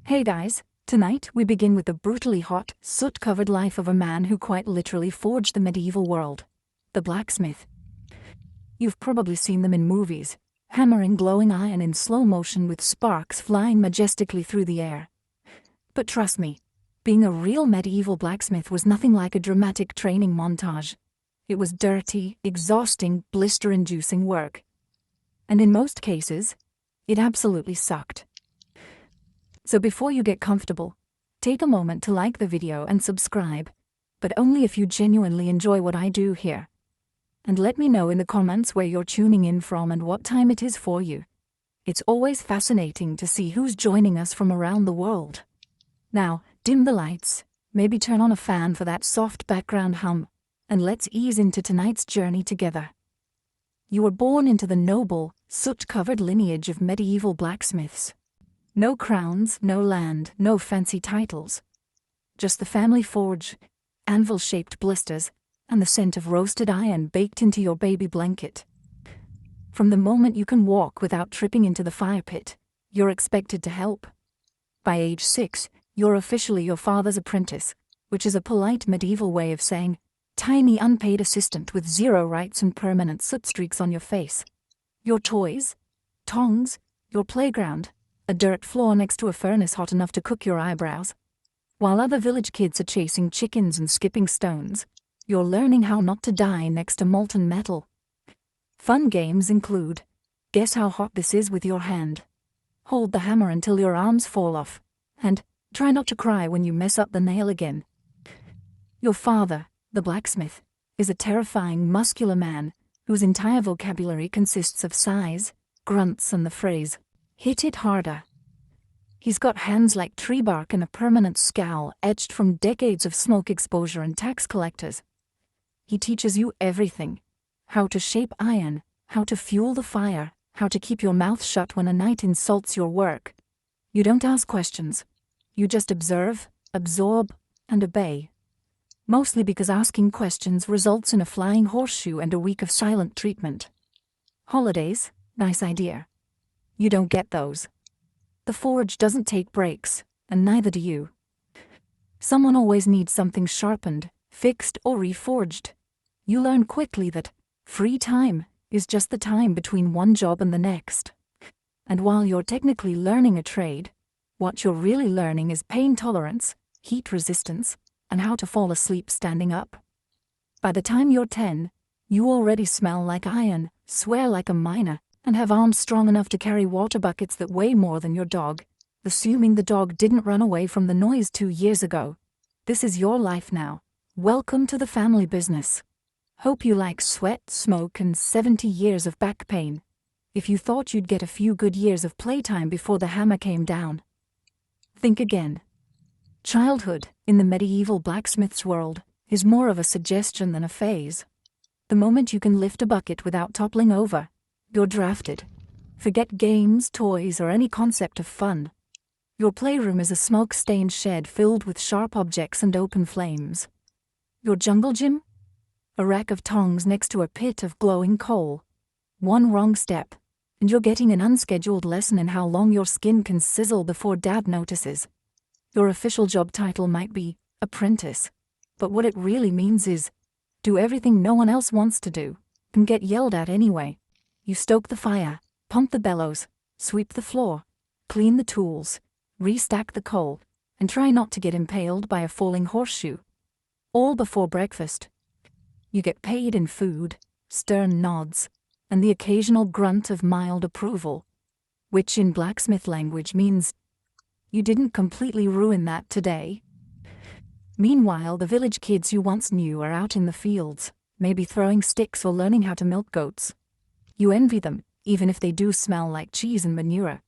Hey guys, tonight we begin with the brutally hot, soot-covered life of a man who quite literally forged the medieval world. The blacksmith. You've probably seen them in movies, hammering glowing iron in slow motion with sparks flying majestically through the air. But trust me, being a real medieval blacksmith was nothing like a dramatic training montage. It was dirty, exhausting, blister-inducing work. And in most cases, it absolutely sucked. So before you get comfortable, take a moment to like the video and subscribe, but only if you genuinely enjoy what I do here. And let me know in the comments where you're tuning in from and what time it is for you. It's always fascinating to see who's joining us from around the world. Now, dim the lights, maybe turn on a fan for that soft background hum, and let's ease into tonight's journey together. You were born into the noble, soot-covered lineage of medieval blacksmiths. No crowns, no land, no fancy titles. Just the family forge, anvil-shaped blisters, and the scent of roasted iron baked into your baby blanket. From the moment you can walk without tripping into the fire pit, you're expected to help. By age 6, you're officially your father's apprentice, which is a polite medieval way of saying, tiny unpaid assistant with zero rights and permanent soot streaks on your face. Your toys, tongs, your playground, a dirt floor next to a furnace hot enough to cook your eyebrows. While other village kids are chasing chickens and skipping stones, you're learning how not to die next to molten metal. Fun games include, guess how hot this is with your hand, hold the hammer until your arms fall off, and try not to cry when you mess up the nail again. Your father, the blacksmith, is a terrifying, muscular man whose entire vocabulary consists of sighs, grunts, and the phrase, hit it harder. He's got hands like tree bark and a permanent scowl etched from decades of smoke exposure and tax collectors. He teaches you everything. How to shape iron, how to fuel the fire, how to keep your mouth shut when a knight insults your work. You don't ask questions. You just observe, absorb, and obey. Mostly because asking questions results in a flying horseshoe and a week of silent treatment. Holidays, nice idea. You don't get those. The forge doesn't take breaks, and neither do you. Someone always needs something sharpened, fixed, or reforged. You learn quickly that free time is just the time between one job and the next. And while you're technically learning a trade, what you're really learning is pain tolerance, heat resistance, and how to fall asleep standing up. By the time you're 10, you already smell like iron, swear like a miner, and have arms strong enough to carry water buckets that weigh more than your dog, assuming the dog didn't run away from the noise 2 years ago. This is your life now. Welcome to the family business. Hope you like sweat, smoke, and 70 years of back pain. If you thought you'd get a few good years of playtime before the hammer came down, think again. Childhood, in the medieval blacksmith's world, is more of a suggestion than a phase. The moment you can lift a bucket without toppling over, you're drafted. Forget games, toys, or any concept of fun. Your playroom is a smoke-stained shed filled with sharp objects and open flames. Your jungle gym? A rack of tongs next to a pit of glowing coal. One wrong step, and you're getting an unscheduled lesson in how long your skin can sizzle before Dad notices. Your official job title might be apprentice, but what it really means is do everything no one else wants to do, and get yelled at anyway. You stoke the fire, pump the bellows, sweep the floor, clean the tools, restack the coal, and try not to get impaled by a falling horseshoe. All before breakfast. You get paid in food, stern nods, and the occasional grunt of mild approval, which in blacksmith language means, you didn't completely ruin that today. Meanwhile, the village kids you once knew are out in the fields, maybe throwing sticks or learning how to milk goats. You envy them, even if they do smell like cheese and manure.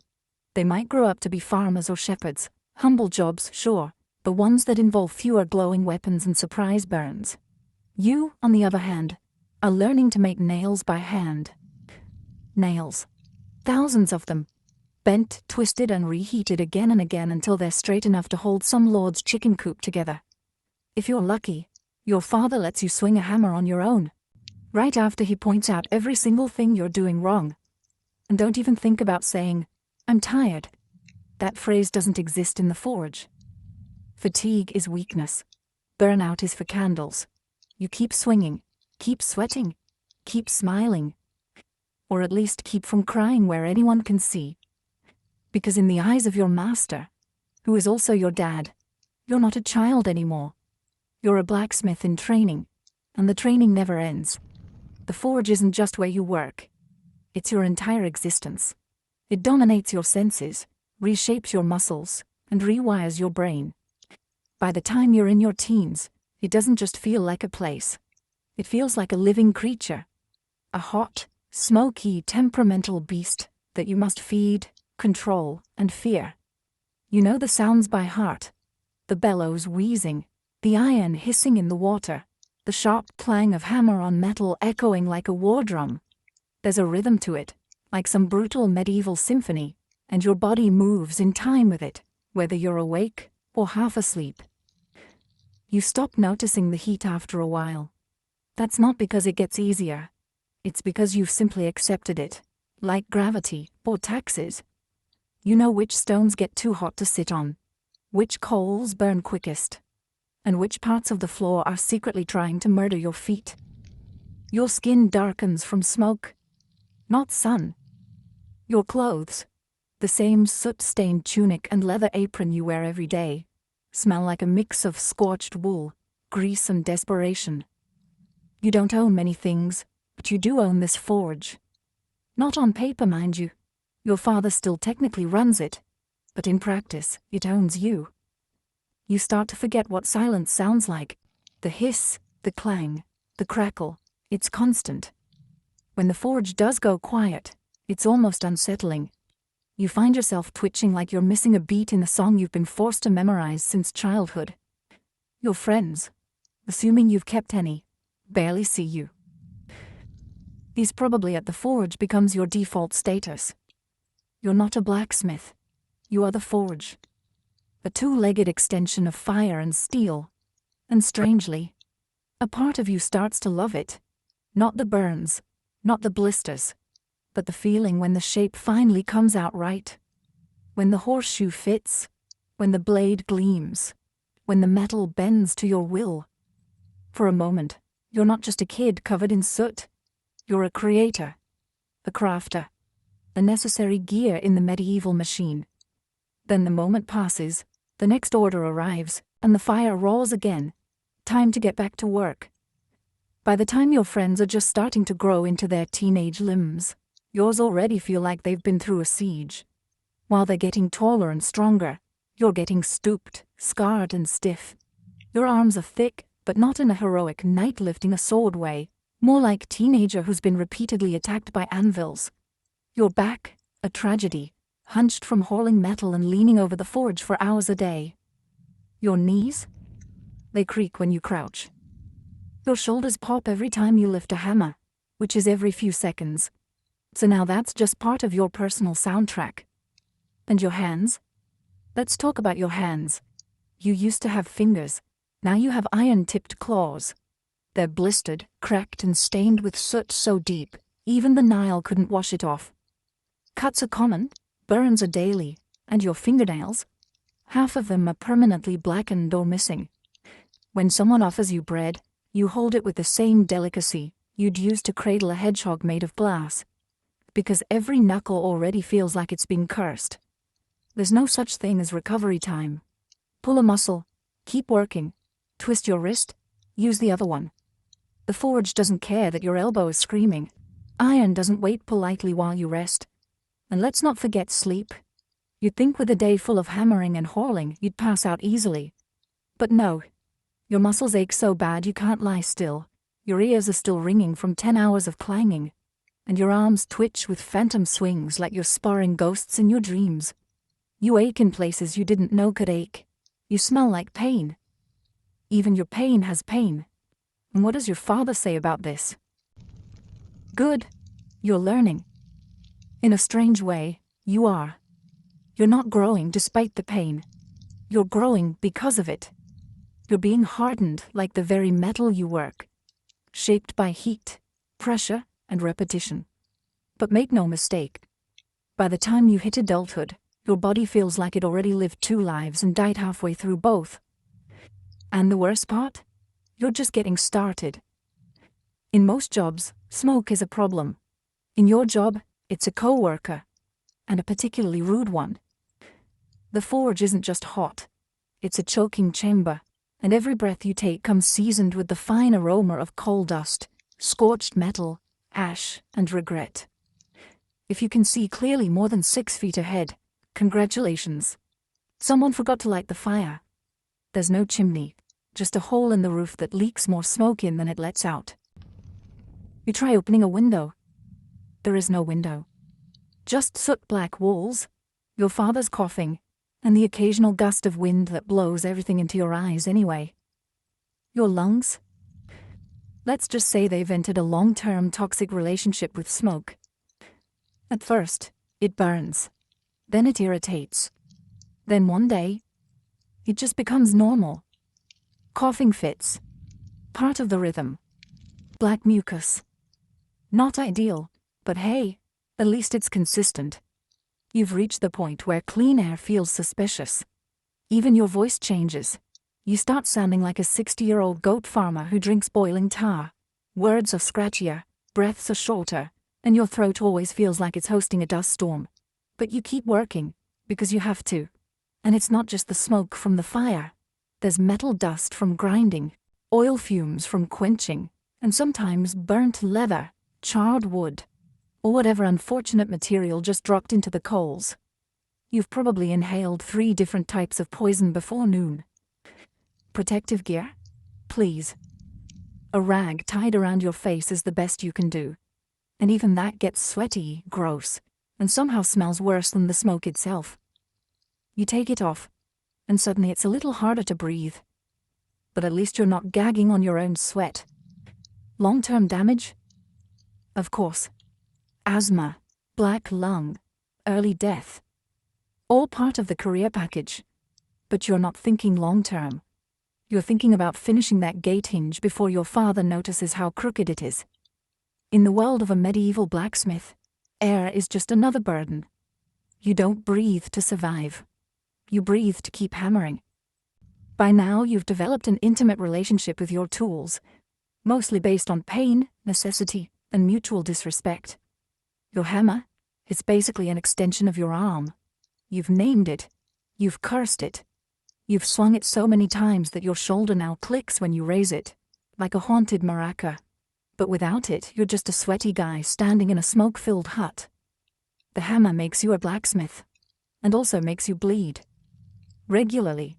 They might grow up to be farmers or shepherds, humble jobs, sure, but ones that involve fewer glowing weapons and surprise burns. You, on the other hand, are learning to make nails by hand. Nails. Thousands of them. Bent, twisted, and reheated again and again until they're straight enough to hold some lord's chicken coop together. If you're lucky, your father lets you swing a hammer on your own, right after he points out every single thing you're doing wrong. And don't even think about saying, I'm tired. That phrase doesn't exist in the forge. Fatigue is weakness. Burnout is for candles. You keep swinging, keep sweating, keep smiling. Or at least keep from crying where anyone can see. Because in the eyes of your master, who is also your dad, you're not a child anymore. You're a blacksmith in training, and the training never ends. The forge isn't just where you work. It's your entire existence. It dominates your senses, reshapes your muscles, and rewires your brain. By the time you're in your teens, it doesn't just feel like a place. It feels like a living creature. A hot, smoky, temperamental beast that you must feed, control, and fear. You know the sounds by heart. The bellows wheezing, the iron hissing in the water, the sharp clang of hammer on metal echoing like a war drum. There's a rhythm to it, like some brutal medieval symphony, and your body moves in time with it, whether you're awake or half asleep. You stop noticing the heat after a while. That's not because it gets easier. It's because you've simply accepted it, like gravity or taxes. You know which stones get too hot to sit on, which coals burn quickest, and which parts of the floor are secretly trying to murder your feet. Your skin darkens from smoke, not sun. Your clothes, the same soot-stained tunic and leather apron you wear every day, smell like a mix of scorched wool, grease, and desperation. You don't own many things, but you do own this forge. Not on paper, mind you. Your father still technically runs it, but in practice, it owns you. You start to forget what silence sounds like. The hiss, the clang, the crackle, it's constant. When the forge does go quiet, it's almost unsettling. You find yourself twitching like you're missing a beat in a song you've been forced to memorize since childhood. Your friends, assuming you've kept any, barely see you. He's probably at the forge becomes your default status. You're not a blacksmith. You are the forge. A two-legged extension of fire and steel. And strangely, a part of you starts to love it. Not the burns, not the blisters, but the feeling when the shape finally comes out right. When the horseshoe fits, when the blade gleams, when the metal bends to your will. For a moment, you're not just a kid covered in soot. You're a creator, a crafter, the necessary gear in the medieval machine. Then the moment passes, the next order arrives, and the fire roars again. Time to get back to work. By the time your friends are just starting to grow into their teenage limbs, yours already feel like they've been through a siege. While they're getting taller and stronger, you're getting stooped, scarred, and stiff. Your arms are thick, but not in a heroic knight lifting a sword way, more like teenager who's been repeatedly attacked by anvils. Your back, a tragedy, hunched from hauling metal and leaning over the forge for hours a day. Your knees? They creak when you crouch. Your shoulders pop every time you lift a hammer, which is every few seconds. So now that's just part of your personal soundtrack. And your hands? Let's talk about your hands. You used to have fingers. Now you have iron-tipped claws. They're blistered, cracked, and stained with soot so deep, even the Nile couldn't wash it off. Cuts are common, burns are daily, and your fingernails? Half of them are permanently blackened or missing. When someone offers you bread, you hold it with the same delicacy you'd use to cradle a hedgehog made of glass. Because every knuckle already feels like it's been cursed. There's no such thing as recovery time. Pull a muscle, keep working, twist your wrist, use the other one. The forge doesn't care that your elbow is screaming. Iron doesn't wait politely while you rest. And let's not forget sleep. You'd think with a day full of hammering and hauling, you'd pass out easily. But no. Your muscles ache so bad you can't lie still. Your ears are still ringing from 10 hours of clanging. And your arms twitch with phantom swings like you're sparring ghosts in your dreams. You ache in places you didn't know could ache. You smell like pain. Even your pain has pain. And what does your father say about this? Good. You're learning. In a strange way, you are. You're not growing despite the pain. You're growing because of it. You're being hardened like the very metal you work. Shaped by heat, pressure, and repetition. But make no mistake. By the time you hit adulthood, Your body feels like it already lived 2 lives and died halfway through both. And the worst part? You're just getting started. In most jobs, smoke is a problem. In your job, it's a co-worker. And a particularly rude one. The forge isn't just hot. It's a choking chamber, and every breath you take comes seasoned with the fine aroma of coal dust, scorched metal, ash, and regret. If you can see clearly more than 6 feet ahead, congratulations. Someone forgot to light the fire. There's no chimney, just a hole in the roof that leaks more smoke in than it lets out. You try opening a window. There is no window. Just soot-black walls, your father's coughing, and the occasional gust of wind that blows everything into your eyes anyway. Your lungs? Let's just say they've entered a long-term toxic relationship with smoke. At first, it burns. Then it irritates. Then one day, it just becomes normal. Coughing fits. Part of the rhythm. Black mucus. Not ideal, but hey, at least it's consistent. You've reached the point where clean air feels suspicious. Even your voice changes. You start sounding like a 60-year-old goat farmer who drinks boiling tar. Words are scratchier, breaths are shorter, and your throat always feels like it's hosting a dust storm. But you keep working, because you have to. And it's not just the smoke from the fire. There's metal dust from grinding, oil fumes from quenching, and sometimes burnt leather, charred wood, or whatever unfortunate material just dropped into the coals. You've probably inhaled 3 different types of poison before noon. Protective gear? Please. A rag tied around your face is the best you can do. And even that gets sweaty, gross, and somehow smells worse than the smoke itself. You take it off, and suddenly it's a little harder to breathe. But at least you're not gagging on your own sweat. Long-term damage? Of course. Asthma, black lung, early death. All part of the career package. But you're not thinking long-term. You're thinking about finishing that gate hinge before your father notices how crooked it is. In the world of a medieval blacksmith, air is just another burden. You don't breathe to survive. You breathe to keep hammering. By now, you've developed an intimate relationship with your tools, mostly based on pain, necessity, and mutual disrespect. Your hammer, it's basically an extension of your arm. You've named it. You've cursed it. You've swung it so many times that your shoulder now clicks when you raise it, like a haunted maraca. But without it, you're just a sweaty guy standing in a smoke-filled hut. The hammer makes you a blacksmith, and also makes you bleed. Regularly.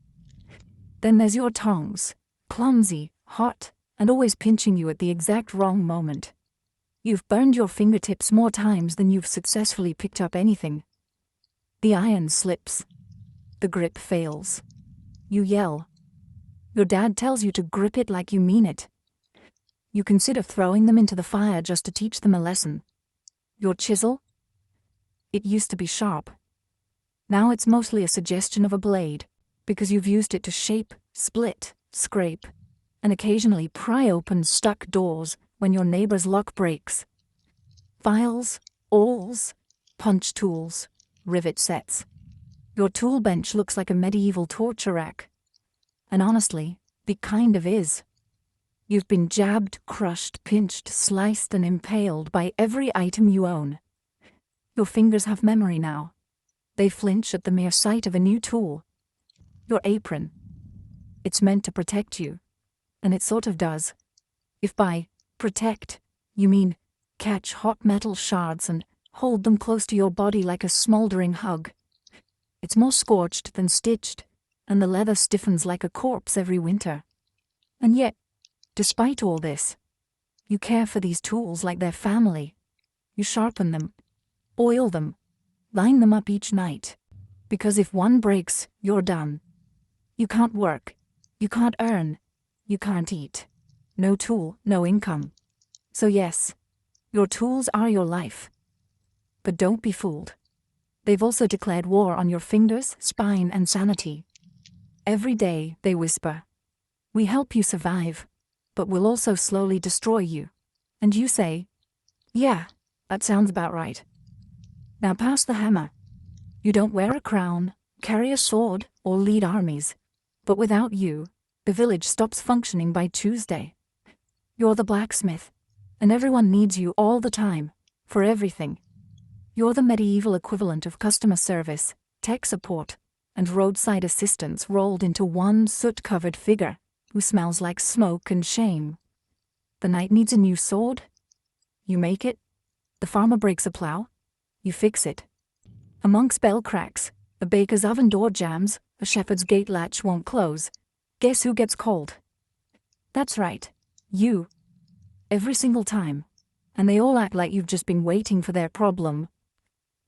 Then there's your tongs, clumsy, hot, and always pinching you at the exact wrong moment. You've burned your fingertips more times than you've successfully picked up anything. The iron slips. The grip fails. You yell. Your dad tells you to grip it like you mean it. You consider throwing them into the fire just to teach them a lesson. Your chisel? It used to be sharp. Now it's mostly a suggestion of a blade, because you've used it to shape, split, scrape, and occasionally pry open stuck doors when your neighbor's lock breaks. Files, awls, punch tools, rivet sets. Your tool bench looks like a medieval torture rack. And honestly, it kind of is. You've been jabbed, crushed, pinched, sliced, and impaled by every item you own. Your fingers have memory now. They flinch at the mere sight of a new tool. Your apron. It's meant to protect you. And it sort of does. If by protect, you mean catch hot metal shards and hold them close to your body like a smoldering hug. It's more scorched than stitched, and the leather stiffens like a corpse every winter. And yet, despite all this, you care for these tools like they're family. You sharpen them, oil them, line them up each night. Because if one breaks, you're done. You can't work. You can't earn. You can't eat. No tool, no income. So yes, your tools are your life. But don't be fooled. They've also declared war on your fingers, spine, and sanity. Every day, they whisper, "We help you survive, but we'll also slowly destroy you." And you say, "Yeah, that sounds about right. Now pass the hammer." You don't wear a crown, carry a sword, or lead armies. But without you, the village stops functioning by Tuesday. You're the blacksmith, and everyone needs you all the time, for everything. You're the medieval equivalent of customer service, tech support, and roadside assistance rolled into one soot-covered figure who smells like smoke and shame. The knight needs a new sword. You make it. The farmer breaks a plow. You fix it. A monk's bell cracks, a baker's oven door jams, a shepherd's gate latch won't close. Guess who gets cold? That's right, you. Every single time. And they all act like you've just been waiting for their problem.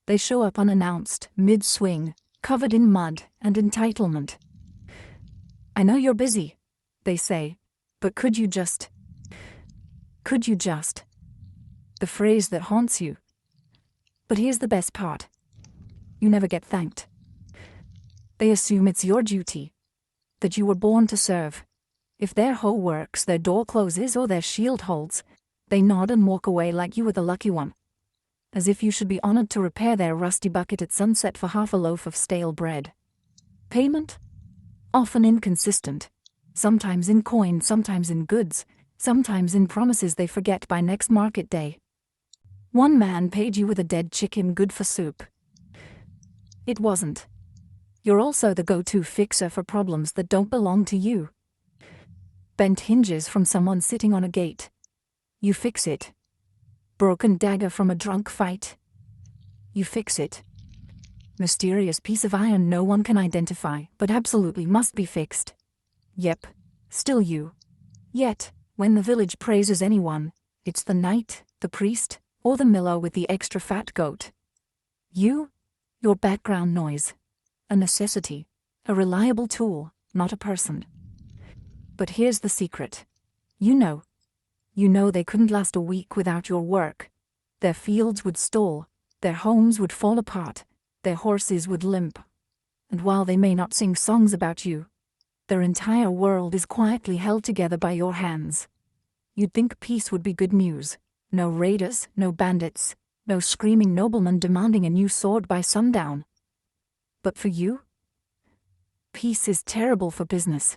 They show up unannounced, mid-swing, covered in mud and entitlement. I know you're busy, they say, but could you just? The phrase that haunts you. But here's the best part. You never get thanked. They assume it's your duty, that you were born to serve. If their hoe works, their door closes, or their shield holds, they nod and walk away like you were the lucky one. As if you should be honored to repair their rusty bucket at sunset for half a loaf of stale bread. Payment? Often inconsistent. Sometimes in coin, sometimes in goods, sometimes in promises they forget by next market day. One man paid you with a dead chicken good for soup. It wasn't. You're also the go-to fixer for problems that don't belong to you. Bent hinges from someone sitting on a gate. You fix it. Broken dagger from a drunk fight. You fix it. Mysterious piece of iron no one can identify, but absolutely must be fixed. Yep, still you. Yet, when the village praises anyone, it's the knight, the priest, or the miller with the extra fat goat. Your background noise. A necessity, a reliable tool, not a person. But here's the secret. You know they couldn't last a week without your work. Their fields would stall, their homes would fall apart, their horses would limp. And while they may not sing songs about you, their entire world is quietly held together by your hands. You'd think peace would be good news. No raiders, no bandits, no screaming noblemen demanding a new sword by sundown. But for you, peace is terrible for business.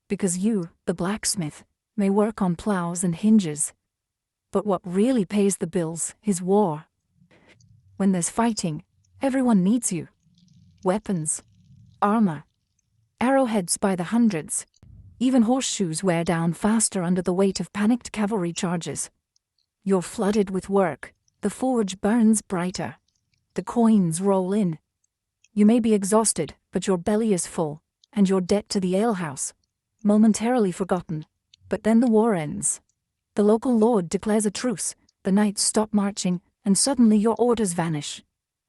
Because you, the blacksmith, may work on plows and hinges. But what really pays the bills is war. When there's fighting, everyone needs you. Weapons, armor, arrowheads by the hundreds. Even horseshoes wear down faster under the weight of panicked cavalry charges. You're flooded with work. The forge burns brighter. The coins roll in. You may be exhausted, but your belly is full, and your debt to the alehouse, momentarily forgotten. But then the war ends. The local lord declares a truce, the knights stop marching, and suddenly your orders vanish.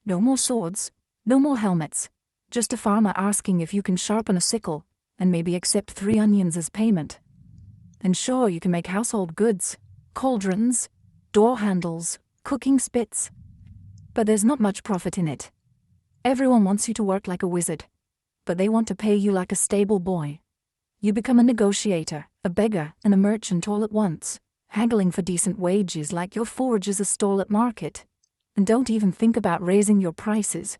No more swords, no more helmets, just a farmer asking if you can sharpen a sickle, and maybe accept 3 onions as payment. And sure, you can make household goods, cauldrons, door handles, cooking spits. But there's not much profit in it. Everyone wants you to work like a wizard, but they want to pay you like a stable boy. You become a negotiator, a beggar, and a merchant all at once, haggling for decent wages like your forge is a stall at market. And don't even think about raising your prices.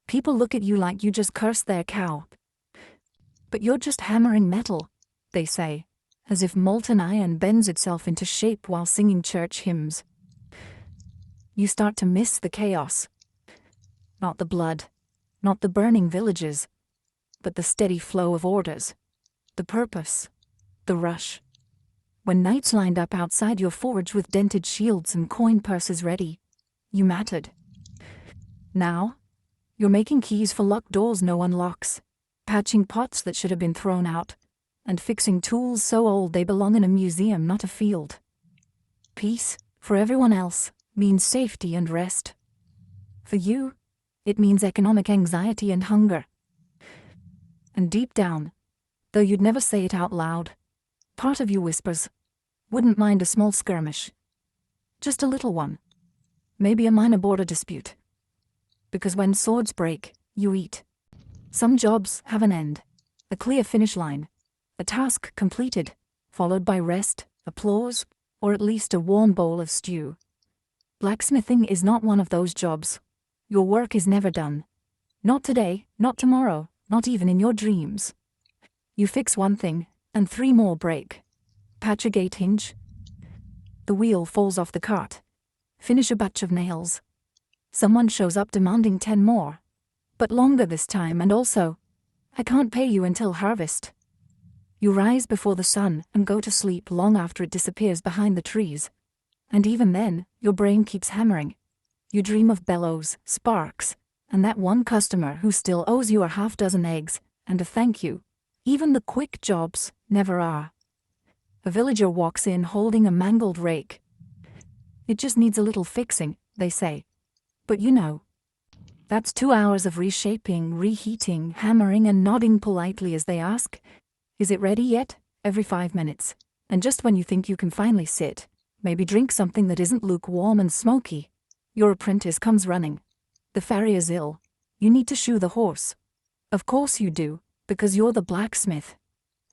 People look at you like you just cursed their cow. But you're just hammering metal, they say, as if molten iron bends itself into shape while singing church hymns. You start to miss the chaos. Not the blood, not the burning villages, but the steady flow of orders, the purpose, the rush. When knights lined up outside your forge with dented shields and coin purses ready, you mattered. Now, you're making keys for locked doors no one locks, patching pots that should have been thrown out, and fixing tools so old they belong in a museum, not a field. Peace, for everyone else, means safety and rest. For you, it means economic anxiety and hunger. And deep down, though you'd never say it out loud, part of you whispers, wouldn't mind a small skirmish. Just a little one. Maybe a minor border dispute. Because when swords break, you eat. Some jobs have an end, a clear finish line, a task completed, followed by rest, applause, or at least a warm bowl of stew. Blacksmithing is not one of those jobs. Your work is never done. Not today, not tomorrow, not even in your dreams. You fix one thing, and 3 more break. Patch a gate hinge. The wheel falls off the cart. Finish a batch of nails. Someone shows up demanding 10 more. But longer this time, and also, I can't pay you until harvest. You rise before the sun and go to sleep long after it disappears behind the trees. And even then, your brain keeps hammering. You dream of bellows, sparks, and that one customer who still owes you a half-dozen eggs, and a thank you. Even the quick jobs never are. A villager walks in holding a mangled rake. It just needs a little fixing, they say. But you know, that's 2 hours of reshaping, reheating, hammering, and nodding politely as they ask, "Is it ready yet?" every 5 minutes. And just when you think you can finally sit, maybe drink something that isn't lukewarm and smoky, your apprentice comes running. The farrier's ill. You need to shoe the horse. Of course you do, because you're the blacksmith.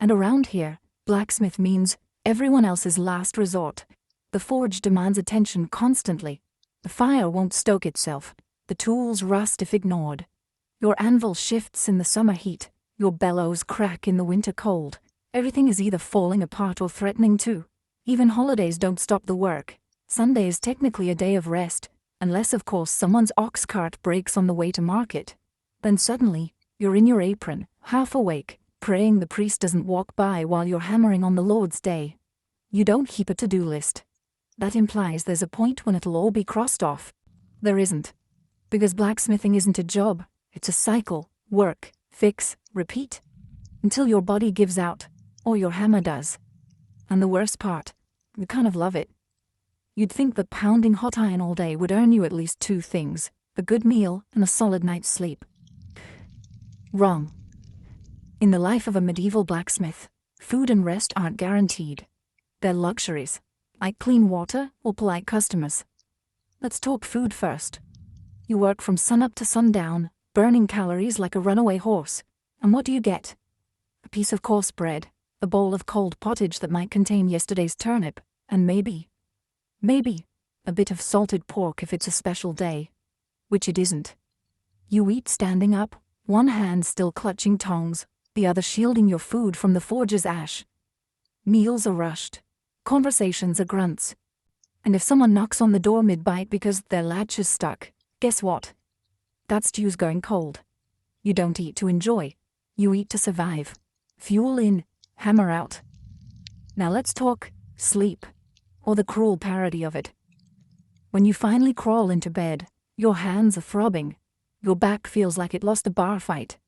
And around here, blacksmith means everyone else's last resort. The forge demands attention constantly. The fire won't stoke itself. The tools rust if ignored. Your anvil shifts in the summer heat. Your bellows crack in the winter cold. Everything is either falling apart or threatening to. Even holidays don't stop the work. Sunday is technically a day of rest, unless of course someone's ox cart breaks on the way to market. Then suddenly, you're in your apron, half awake, praying the priest doesn't walk by while you're hammering on the Lord's day. You don't keep a to-do list. That implies there's a point when it'll all be crossed off. There isn't. Because blacksmithing isn't a job, it's a cycle, work, fix, repeat. Until your body gives out, or your hammer does. And the worst part, you kind of love it. You'd think that pounding hot iron all day would earn you at least 2 things, a good meal and a solid night's sleep. Wrong. In the life of a medieval blacksmith, food and rest aren't guaranteed. They're luxuries, like clean water or polite customers. Let's talk food first. You work from sunup to sundown, burning calories like a runaway horse. And what do you get? A piece of coarse bread, a bowl of cold pottage that might contain yesterday's turnip, and maybe, a bit of salted pork if it's a special day. Which it isn't. You eat standing up, one hand still clutching tongs, the other shielding your food from the forge's ash. Meals are rushed. Conversations are grunts. And if someone knocks on the door mid-bite because their latch is stuck, guess what? That stew's going cold. You don't eat to enjoy. You eat to survive. Fuel in, hammer out. Now let's talk sleep, or the cruel parody of it. When you finally crawl into bed, your hands are throbbing, your back feels like it lost a bar fight,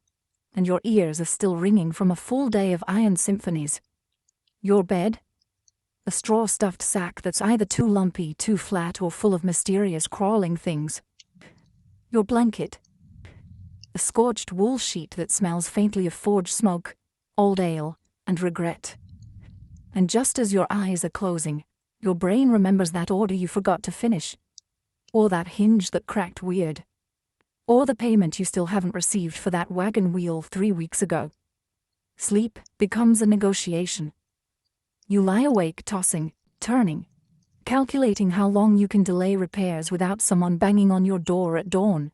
and your ears are still ringing from a full day of iron symphonies. Your bed? A straw-stuffed sack that's either too lumpy, too flat, or full of mysterious crawling things. Your blanket? A scorched wool sheet that smells faintly of forge smoke, old ale, and regret. And just as your eyes are closing, your brain remembers that order you forgot to finish. Or that hinge that cracked weird. Or the payment you still haven't received for that wagon wheel 3 weeks ago. Sleep becomes a negotiation. You lie awake tossing, turning, calculating how long you can delay repairs without someone banging on your door at dawn.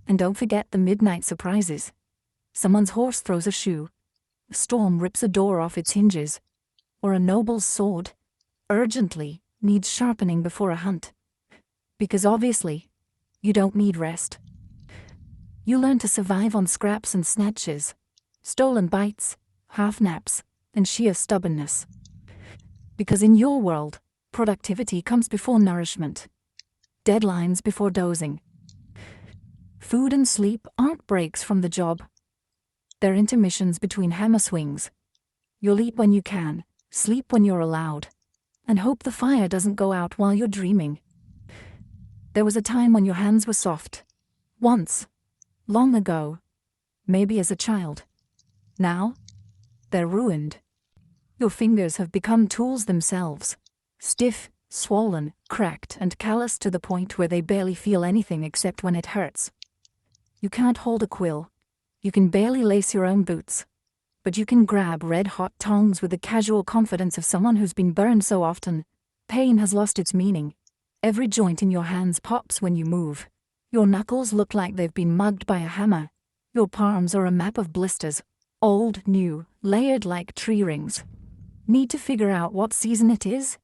And don't forget the midnight surprises. Someone's horse throws a shoe, a storm rips a door off its hinges, or a noble's sword, urgently, needs sharpening before a hunt. Because obviously, you don't need rest. You learn to survive on scraps and snatches, stolen bites, half naps, and sheer stubbornness. Because in your world, productivity comes before nourishment, deadlines before dozing. Food and sleep aren't breaks from the job. They're intermissions between hammer swings. You'll eat when you can, sleep when you're allowed, and hope the fire doesn't go out while you're dreaming. There was a time when your hands were soft. Once. Long ago. Maybe as a child. Now, they're ruined. Your fingers have become tools themselves. Stiff, swollen, cracked, and calloused to the point where they barely feel anything except when it hurts. You can't hold a quill. You can barely lace your own boots. But you can grab red-hot tongs with the casual confidence of someone who's been burned so often. Pain has lost its meaning. Every joint in your hands pops when you move. Your knuckles look like they've been mugged by a hammer. Your palms are a map of blisters. Old, new, layered like tree rings. Need to figure out what season it is?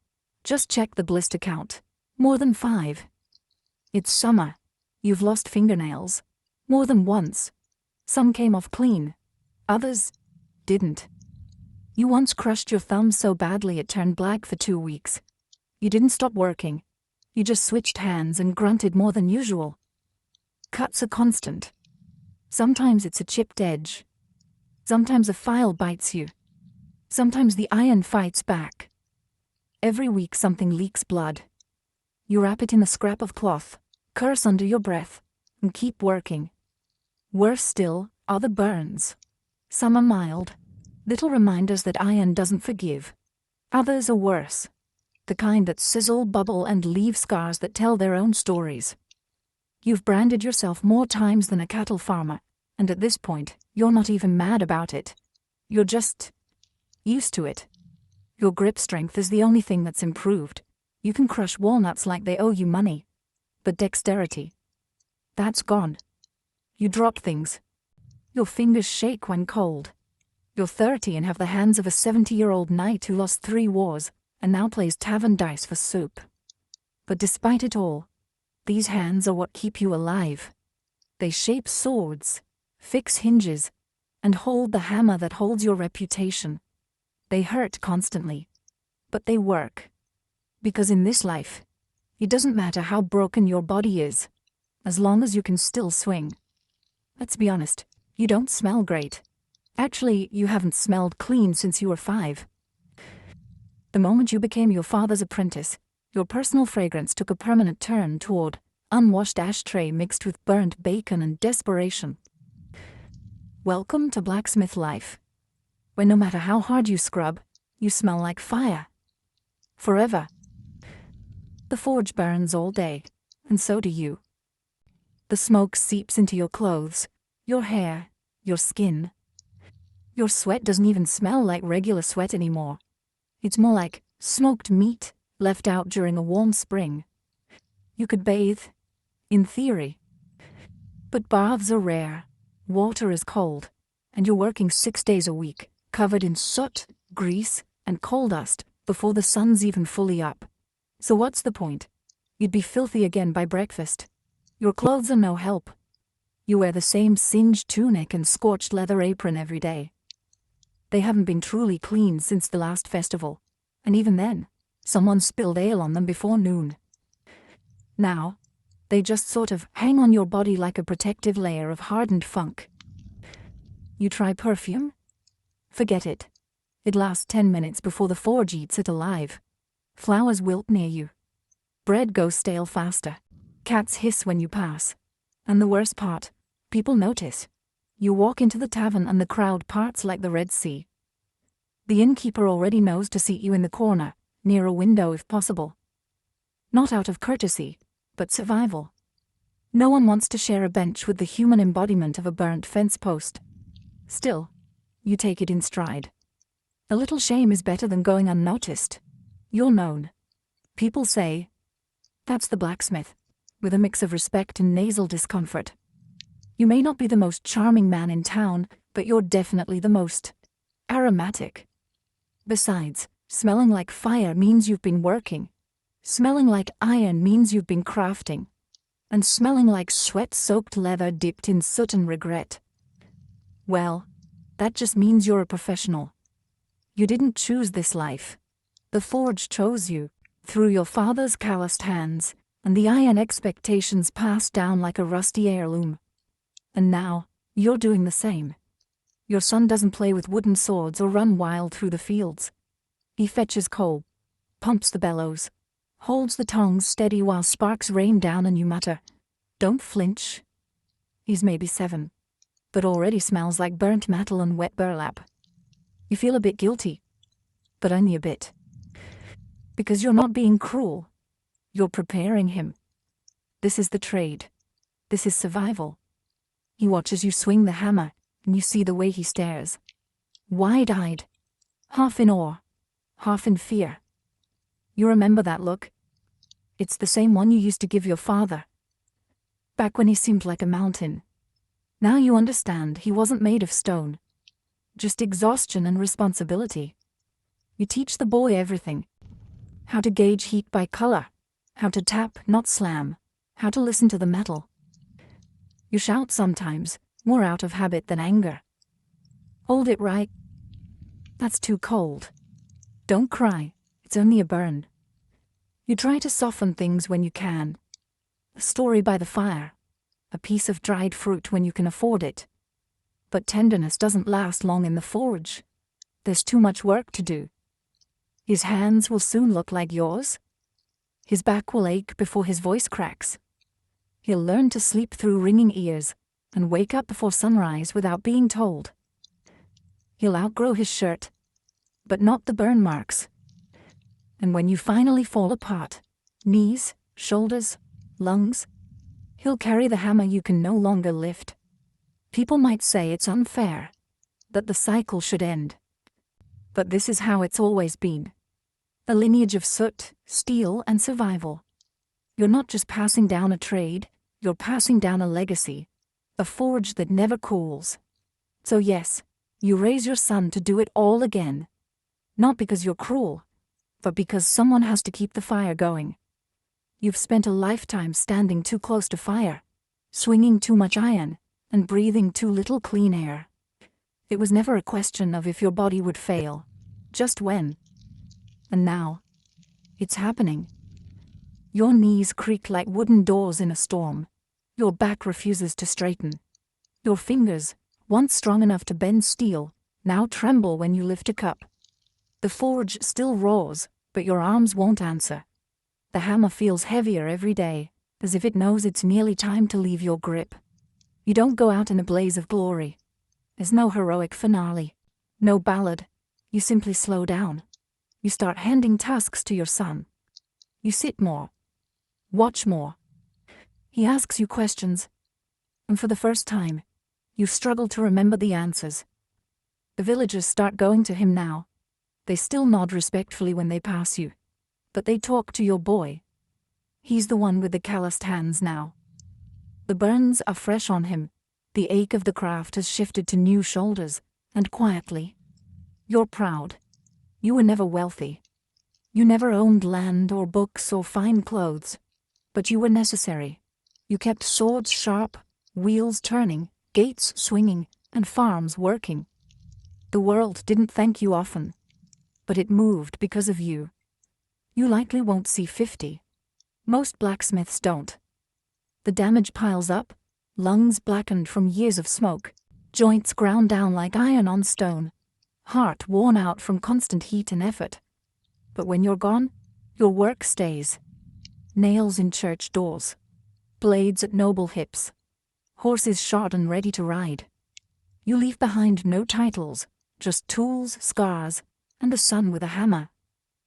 Just check the blister count. More than 5. It's summer. You've lost fingernails. More than once. Some came off clean. Others didn't. You once crushed your thumb so badly it turned black for 2 weeks. You didn't stop working. You just switched hands and grunted more than usual. Cuts are constant. Sometimes it's a chipped edge. Sometimes a file bites you. Sometimes the iron fights back. Every week something leaks blood. You wrap it in a scrap of cloth, curse under your breath, and keep working. Worse still are the burns. Some are mild, little reminders that iron doesn't forgive. Others are worse, the kind that sizzle, bubble, and leave scars that tell their own stories. You've branded yourself more times than a cattle farmer, and at this point, you're not even mad about it. You're just used to it. Your grip strength is the only thing that's improved. You can crush walnuts like they owe you money. But dexterity, that's gone. You drop things. Your fingers shake when cold. You're 30 and have the hands of a 70-year-old knight who lost 3 wars and now plays tavern dice for soup. But despite it all, these hands are what keep you alive. They shape swords, fix hinges, and hold the hammer that holds your reputation. They hurt constantly, but they work. Because in this life, it doesn't matter how broken your body is, as long as you can still swing. Let's be honest, you don't smell great. Actually, you haven't smelled clean since you were 5. The moment you became your father's apprentice, your personal fragrance took a permanent turn toward unwashed ashtray mixed with burnt bacon and desperation. Welcome to blacksmith life, where no matter how hard you scrub, you smell like fire. Forever. The forge burns all day, and so do you. The smoke seeps into your clothes, your hair, your skin. Your sweat doesn't even smell like regular sweat anymore. It's more like smoked meat left out during a warm spring. You could bathe, in theory. But baths are rare, water is cold, and you're working 6 days a week, covered in soot, grease, and coal dust before the sun's even fully up. So what's the point? You'd be filthy again by breakfast. Your clothes are no help. You wear the same singed tunic and scorched leather apron every day. They haven't been truly clean since the last festival, and even then, someone spilled ale on them before noon. Now, they just sort of hang on your body like a protective layer of hardened funk. You try perfume? Forget it. It lasts 10 minutes before the forge eats it alive. Flowers wilt near you. Bread goes stale faster. Cats hiss when you pass. And the worst part, people notice. You walk into the tavern and the crowd parts like the Red Sea. The innkeeper already knows to seat you in the corner, near a window if possible. Not out of courtesy, but survival. No one wants to share a bench with the human embodiment of a burnt fence post. Still, you take it in stride. A little shame is better than going unnoticed. You're known. People say, "That's the blacksmith," with a mix of respect and nasal discomfort. You may not be the most charming man in town, but you're definitely the most aromatic. Besides, smelling like fire means you've been working. Smelling like iron means you've been crafting. And smelling like sweat-soaked leather dipped in soot and regret. Well, that just means you're a professional. You didn't choose this life. The forge chose you, through your father's calloused hands, and the iron expectations passed down like a rusty heirloom. And now, you're doing the same. Your son doesn't play with wooden swords or run wild through the fields. He fetches coal, pumps the bellows, holds the tongs steady while sparks rain down and you mutter, "Don't flinch." He's maybe 7, but already smells like burnt metal and wet burlap. You feel a bit guilty, but only a bit. Because you're not being cruel. You're preparing him. This is the trade. This is survival. He watches you swing the hammer, and you see the way he stares. Wide-eyed, half in awe, half in fear. You remember that look? It's the same one you used to give your father. Back when he seemed like a mountain. Now you understand he wasn't made of stone. Just exhaustion and responsibility. You teach the boy everything. How to gauge heat by color. How to tap, not slam. How to listen to the metal. You shout sometimes, more out of habit than anger. Hold it right. That's too cold. Don't cry, it's only a burn. You try to soften things when you can. A story by the fire. A piece of dried fruit when you can afford it. But tenderness doesn't last long in the forge. There's too much work to do. His hands will soon look like yours. His back will ache before his voice cracks. He'll learn to sleep through ringing ears and wake up before sunrise without being told. He'll outgrow his shirt, but not the burn marks. And when you finally fall apart, knees, shoulders, lungs, he'll carry the hammer you can no longer lift. People might say it's unfair, that the cycle should end. But this is how it's always been. A lineage of soot, steel, and survival. You're not just passing down a trade, you're passing down a legacy, a forge that never cools. So yes, you raise your son to do it all again. Not because you're cruel, but because someone has to keep the fire going. You've spent a lifetime standing too close to fire, swinging too much iron, and breathing too little clean air. It was never a question of if your body would fail, just when. And now, it's happening. Your knees creak like wooden doors in a storm. Your back refuses to straighten. Your fingers, once strong enough to bend steel, now tremble when you lift a cup. The forge still roars, but your arms won't answer. The hammer feels heavier every day, as if it knows it's nearly time to leave your grip. You don't go out in a blaze of glory. There's no heroic finale, no ballad. You simply slow down. You start handing tasks to your son. You sit more. Watch more. He asks you questions. And for the first time, you struggle to remember the answers. The villagers start going to him now. They still nod respectfully when they pass you. But they talk to your boy. He's the one with the calloused hands now. The burns are fresh on him. The ache of the craft has shifted to new shoulders, and quietly, you're proud. You were never wealthy. You never owned land or books or fine clothes. But you were necessary. You kept swords sharp, wheels turning, gates swinging, and farms working. The world didn't thank you often, but it moved because of you. You likely won't see 50. Most blacksmiths don't. The damage piles up, lungs blackened from years of smoke, joints ground down like iron on stone, heart worn out from constant heat and effort. But when you're gone, your work stays. Nails in church doors, blades at noble hips, horses shod and ready to ride. You leave behind no titles, just tools, scars, and a son with a hammer.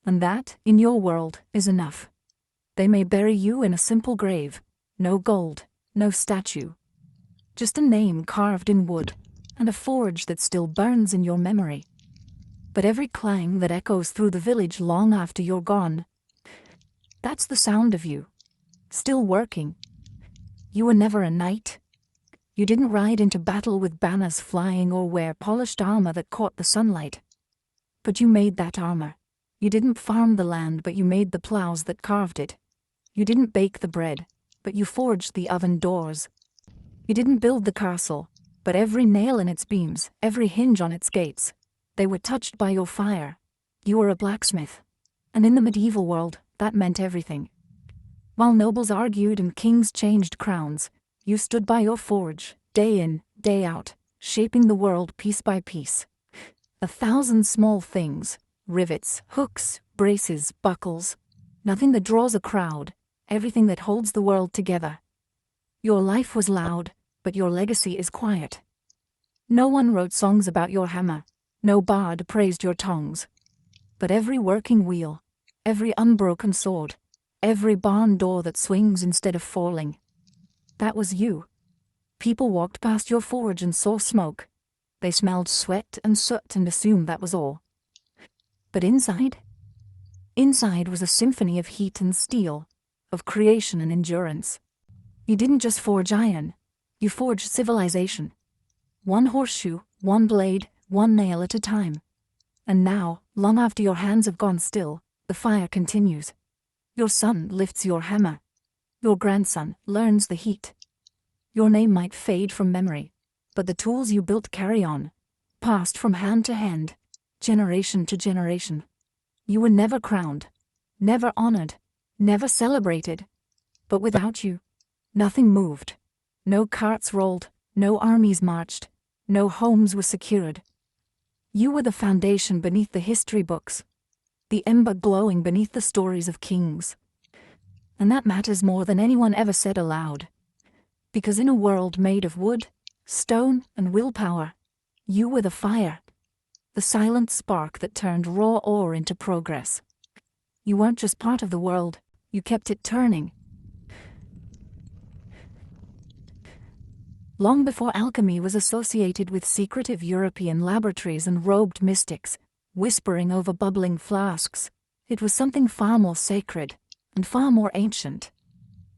And that, in your world, is enough. They may bury you in a simple grave, no gold, no statue. Just a name carved in wood, and a forge that still burns in your memory. But every clang that echoes through the village long after you're gone, that's the sound of you, still working. You were never a knight. You didn't ride into battle with banners flying or wear polished armor that caught the sunlight. But you made that armor. You didn't farm the land, but you made the plows that carved it. You didn't bake the bread, but you forged the oven doors. You didn't build the castle, but every nail in its beams, every hinge on its gates, they were touched by your fire. You were a blacksmith. And in the medieval world, that meant everything. While nobles argued and kings changed crowns, you stood by your forge, day in, day out, shaping the world piece by piece. 1,000 small things, rivets, hooks, braces, buckles, nothing that draws a crowd, everything that holds the world together. Your life was loud, but your legacy is quiet. No one wrote songs about your hammer, no bard praised your tongs. But every working wheel, every unbroken sword, every barn door that swings instead of falling, that was you. People walked past your forge and saw smoke. They smelled sweat and soot and assumed that was all. But inside was a symphony of heat and steel, of creation and endurance. You didn't just forge iron, you forged civilization. One horseshoe, one blade, one nail at a time. And now, long after your hands have gone still, the fire continues. Your son lifts your hammer. Your grandson learns the heat. Your name might fade from memory, but the tools you built carry on, passed from hand to hand, generation to generation. You were never crowned, never honored, never celebrated. But without you, nothing moved. No carts rolled, no armies marched, no homes were secured. You were the foundation beneath the history books, the ember glowing beneath the stories of kings. And that matters more than anyone ever said aloud. Because in a world made of wood, stone, and willpower, you were the fire, the silent spark that turned raw ore into progress. You weren't just part of the world, you kept it turning. Long before alchemy was associated with secretive European laboratories and robed mystics, whispering over bubbling flasks, it was something far more sacred and far more ancient.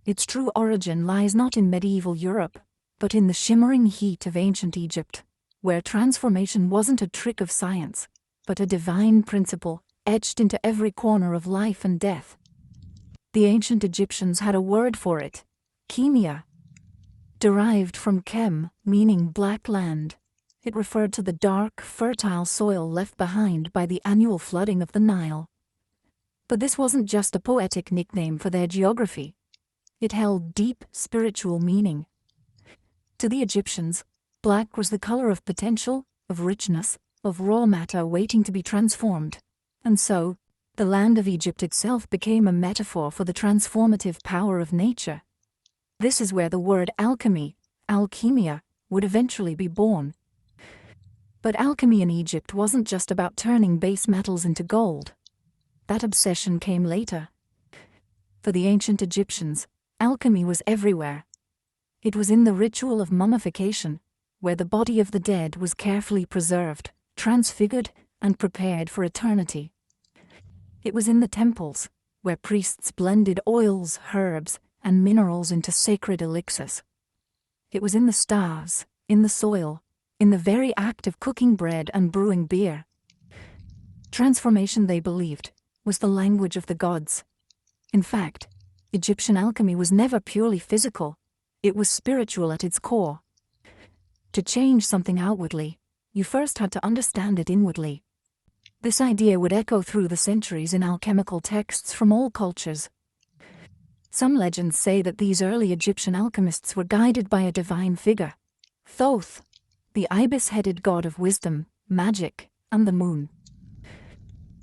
Its true origin lies not in medieval Europe, but in the shimmering heat of ancient Egypt, where transformation wasn't a trick of science, but a divine principle etched into every corner of life and death. The ancient Egyptians had a word for it, chemia. Derived from chem, meaning black land, it referred to the dark, fertile soil left behind by the annual flooding of the Nile. But this wasn't just a poetic nickname for their geography. It held deep spiritual meaning. To the Egyptians, black was the color of potential, of richness, of raw matter waiting to be transformed. And so, the land of Egypt itself became a metaphor for the transformative power of nature. This is where the word alchemy, alchemia, would eventually be born. But alchemy in Egypt wasn't just about turning base metals into gold. That obsession came later. For the ancient Egyptians, alchemy was everywhere. It was in the ritual of mummification, where the body of the dead was carefully preserved, transfigured, and prepared for eternity. It was in the temples, where priests blended oils, herbs, and minerals into sacred elixirs. It was in the stars, in the soil, in the very act of cooking bread and brewing beer. Transformation, they believed, was the language of the gods. In fact, Egyptian alchemy was never purely physical, it was spiritual at its core. To change something outwardly, you first had to understand it inwardly. This idea would echo through the centuries in alchemical texts from all cultures. Some legends say that these early Egyptian alchemists were guided by a divine figure, Thoth, the ibis-headed god of wisdom, magic, and the moon.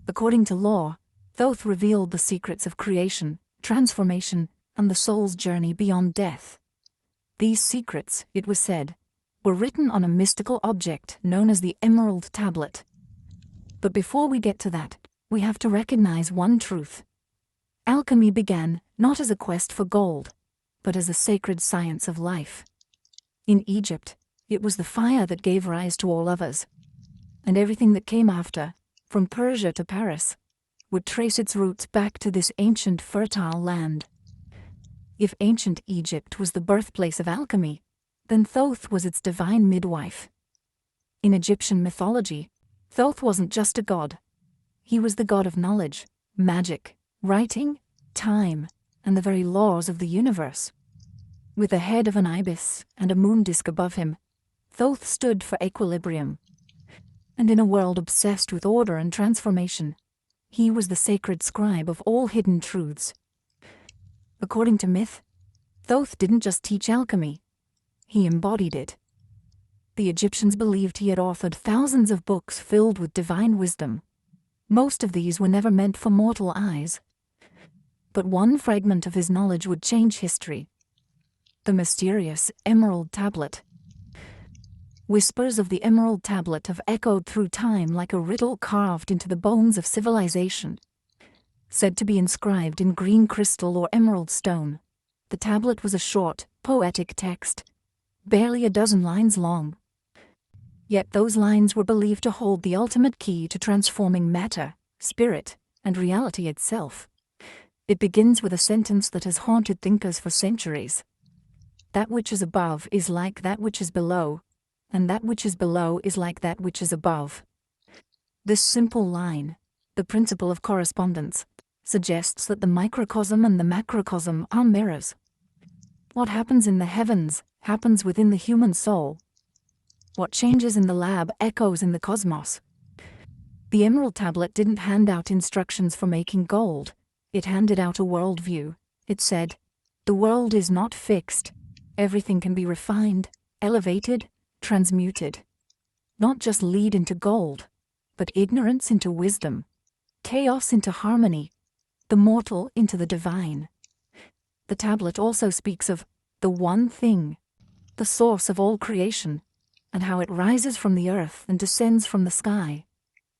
According to lore, Thoth revealed the secrets of creation, transformation, and the soul's journey beyond death. These secrets, it was said, were written on a mystical object known as the Emerald Tablet. But before we get to that, we have to recognize one truth. Alchemy began not as a quest for gold, but as a sacred science of life. In Egypt, it was the fire that gave rise to all others, and everything that came after, from Persia to Paris, would trace its roots back to this ancient fertile land. If ancient Egypt was the birthplace of alchemy, then Thoth was its divine midwife. In Egyptian mythology, Thoth wasn't just a god. He was the god of knowledge, magic, writing, time, and the very laws of the universe. With the head of an ibis and a moon disk above him, Thoth stood for equilibrium. And in a world obsessed with order and transformation, he was the sacred scribe of all hidden truths. According to myth, Thoth didn't just teach alchemy, he embodied it. The Egyptians believed he had authored thousands of books filled with divine wisdom. Most of these were never meant for mortal eyes. But one fragment of his knowledge would change history. The mysterious Emerald Tablet. Whispers of the Emerald Tablet have echoed through time like a riddle carved into the bones of civilization. Said to be inscribed in green crystal or emerald stone, the tablet was a short, poetic text, barely a dozen lines long. Yet those lines were believed to hold the ultimate key to transforming matter, spirit, and reality itself. It begins with a sentence that has haunted thinkers for centuries. That which is above is like that which is below, and that which is below is like that which is above. This simple line, the principle of correspondence, suggests that the microcosm and the macrocosm are mirrors. What happens in the heavens happens within the human soul. What changes in the lab echoes in the cosmos. The Emerald Tablet didn't hand out instructions for making gold. It handed out a worldview. It said, "The world is not fixed. Everything can be refined, elevated, transmuted. Not just lead into gold, but ignorance into wisdom, chaos into harmony, the mortal into the divine." The tablet also speaks of the one thing, the source of all creation, and how it rises from the earth and descends from the sky,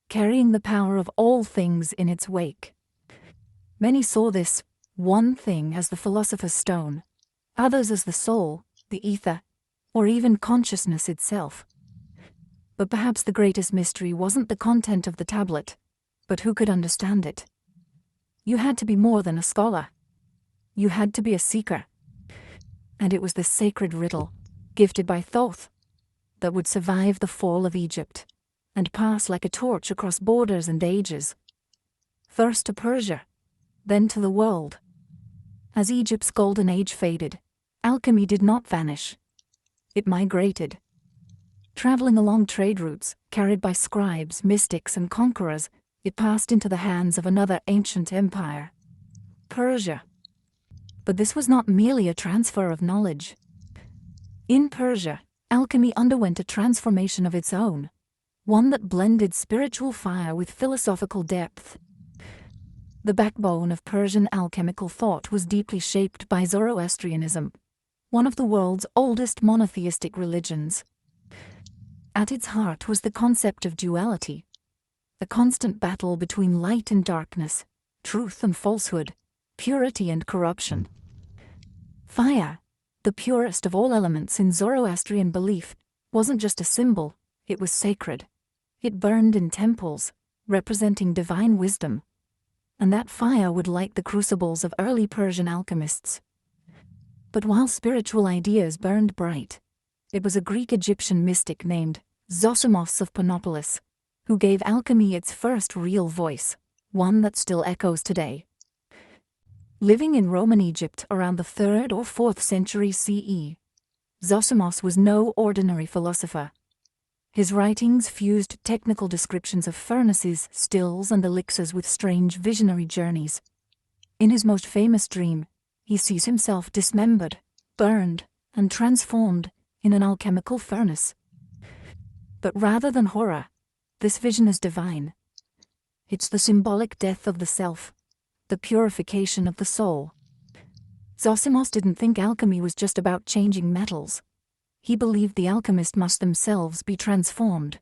carrying the power of all things in its wake. Many saw this one thing as the philosopher's stone, others as the soul, the ether, or even consciousness itself. But perhaps the greatest mystery wasn't the content of the tablet, but who could understand it. You had to be more than a scholar. You had to be a seeker. And it was the sacred riddle, gifted by Thoth, that would survive the fall of Egypt and pass like a torch across borders and ages. First to Persia, then to the world. As Egypt's golden age faded, alchemy did not vanish. It migrated. Traveling along trade routes, carried by scribes, mystics, and conquerors, it passed into the hands of another ancient empire, Persia. But this was not merely a transfer of knowledge. In Persia, alchemy underwent a transformation of its own, one that blended spiritual fire with philosophical depth. The backbone of Persian alchemical thought was deeply shaped by Zoroastrianism, one of the world's oldest monotheistic religions. At its heart was the concept of duality, the constant battle between light and darkness, truth and falsehood, purity and corruption. Fire, the purest of all elements in Zoroastrian belief, wasn't just a symbol, it was sacred. It burned in temples, representing divine wisdom, and that fire would light the crucibles of early Persian alchemists. But while spiritual ideas burned bright, it was a Greek-Egyptian mystic named Zosimos of Panopolis who gave alchemy its first real voice, one that still echoes today. Living in Roman Egypt around the 3rd or 4th century CE, Zosimos was no ordinary philosopher. His writings fused technical descriptions of furnaces, stills, and elixirs with strange visionary journeys. In his most famous dream, he sees himself dismembered, burned, and transformed in an alchemical furnace. But rather than horror, this vision is divine. It's the symbolic death of the self, the purification of the soul. Zosimos didn't think alchemy was just about changing metals. He believed the alchemist must themselves be transformed.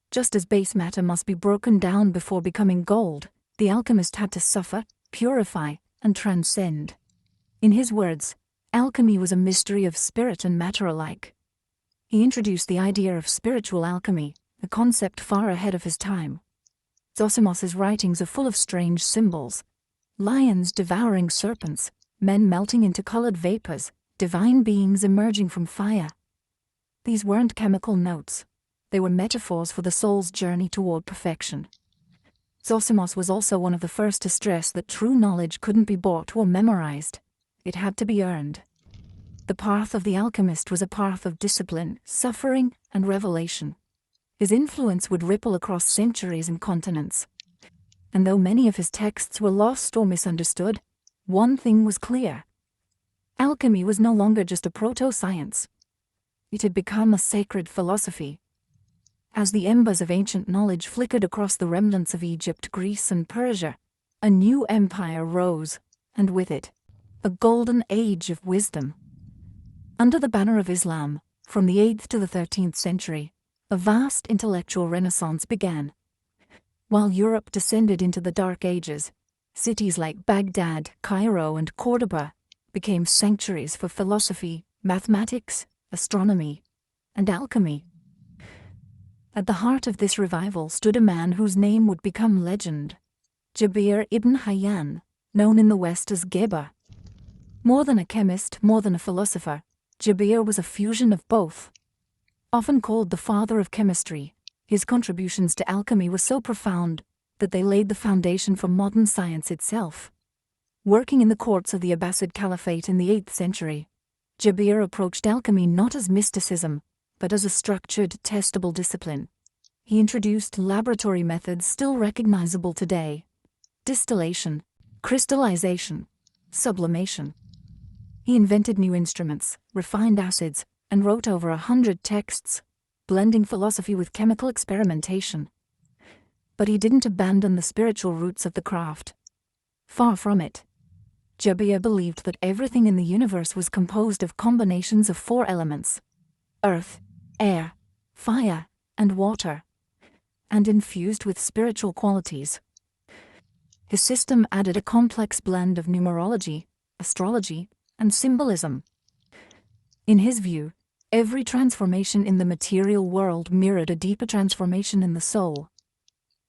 Just as base matter must be broken down before becoming gold, the alchemist had to suffer, purify, and transcend. In his words, alchemy was a mystery of spirit and matter alike. He introduced the idea of spiritual alchemy, a concept far ahead of his time. Zosimos's writings are full of strange symbols: lions devouring serpents, men melting into colored vapors, divine beings emerging from fire. These weren't chemical notes. They were metaphors for the soul's journey toward perfection. Zosimos was also one of the first to stress that true knowledge couldn't be bought or memorized. It had to be earned. The path of the alchemist was a path of discipline, suffering, and revelation. His influence would ripple across centuries and continents. And though many of his texts were lost or misunderstood, one thing was clear. Alchemy was no longer just a proto-science. It had become a sacred philosophy. As the embers of ancient knowledge flickered across the remnants of Egypt, Greece, and Persia, a new empire rose, and with it, a golden age of wisdom. Under the banner of Islam, from the 8th to the 13th century, a vast intellectual renaissance began. While Europe descended into the Dark Ages, cities like Baghdad, Cairo, and Cordoba became sanctuaries for philosophy, mathematics, astronomy, and alchemy. At the heart of this revival stood a man whose name would become legend, Jabir ibn Hayyan, known in the West as Geber. More than a chemist, more than a philosopher, Jabir was a fusion of both. Often called the father of chemistry, his contributions to alchemy were so profound that they laid the foundation for modern science itself. Working in the courts of the Abbasid Caliphate in the 8th century, Jabir approached alchemy not as mysticism, but as a structured, testable discipline. He introduced laboratory methods still recognizable today: distillation, crystallization, sublimation. He invented new instruments, refined acids, and wrote over 100 texts, blending philosophy with chemical experimentation. But he didn't abandon the spiritual roots of the craft. Far from it. Jabir believed that everything in the universe was composed of combinations of 4 elements: earth, air, fire, and water, and infused with spiritual qualities. His system added a complex blend of numerology, astrology, and symbolism. In his view, every transformation in the material world mirrored a deeper transformation in the soul.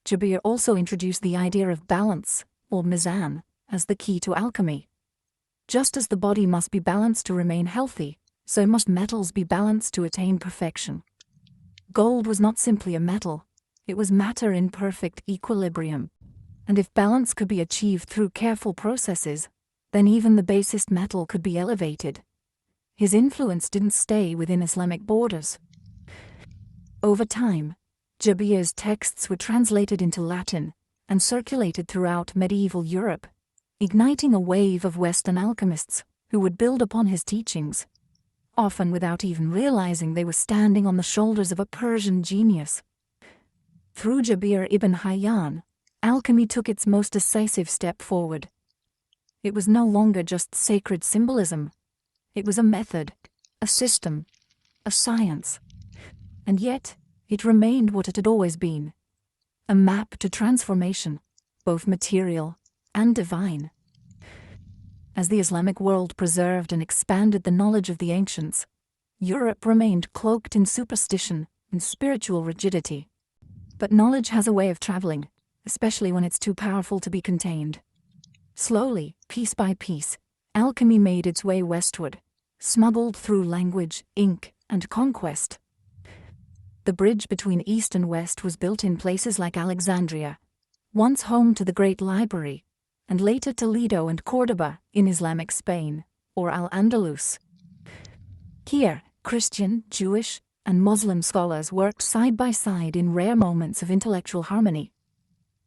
Jabir also introduced the idea of balance, or mizan, as the key to alchemy. Just as the body must be balanced to remain healthy, so must metals be balanced to attain perfection. Gold was not simply a metal, it was matter in perfect equilibrium. And if balance could be achieved through careful processes, then even the basest metal could be elevated. His influence didn't stay within Islamic borders. Over time, Jabir's texts were translated into Latin and circulated throughout medieval Europe, igniting a wave of Western alchemists who would build upon his teachings, often without even realizing they were standing on the shoulders of a Persian genius. Through Jabir ibn Hayyan, alchemy took its most decisive step forward. It was no longer just sacred symbolism. It was a method, a system, a science. And yet, it remained what it had always been: a map to transformation, both material and divine. As the Islamic world preserved and expanded the knowledge of the ancients, Europe remained cloaked in superstition and spiritual rigidity. But knowledge has a way of traveling, especially when it's too powerful to be contained. Slowly, piece by piece, alchemy made its way westward, smuggled through language, ink, and conquest. The bridge between East and West was built in places like Alexandria, once home to the Great Library, and later Toledo and Córdoba in Islamic Spain, or Al-Andalus. Here, Christian, Jewish, and Muslim scholars worked side by side in rare moments of intellectual harmony.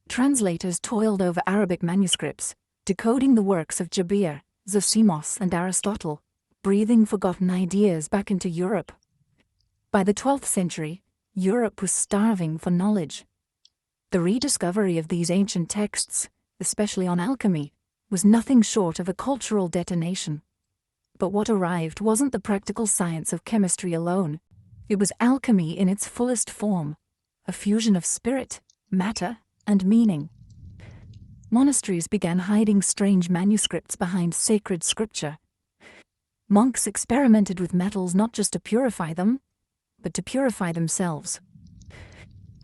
Translators toiled over Arabic manuscripts, decoding the works of Jabir, Zosimus, and Aristotle, breathing forgotten ideas back into Europe. By the 12th century, Europe was starving for knowledge. The rediscovery of these ancient texts, especially on alchemy, was nothing short of a cultural detonation. But what arrived wasn't the practical science of chemistry alone. It was alchemy in its fullest form, a fusion of spirit, matter, and meaning. Monasteries began hiding strange manuscripts behind sacred scripture. Monks experimented with metals not just to purify them, but to purify themselves.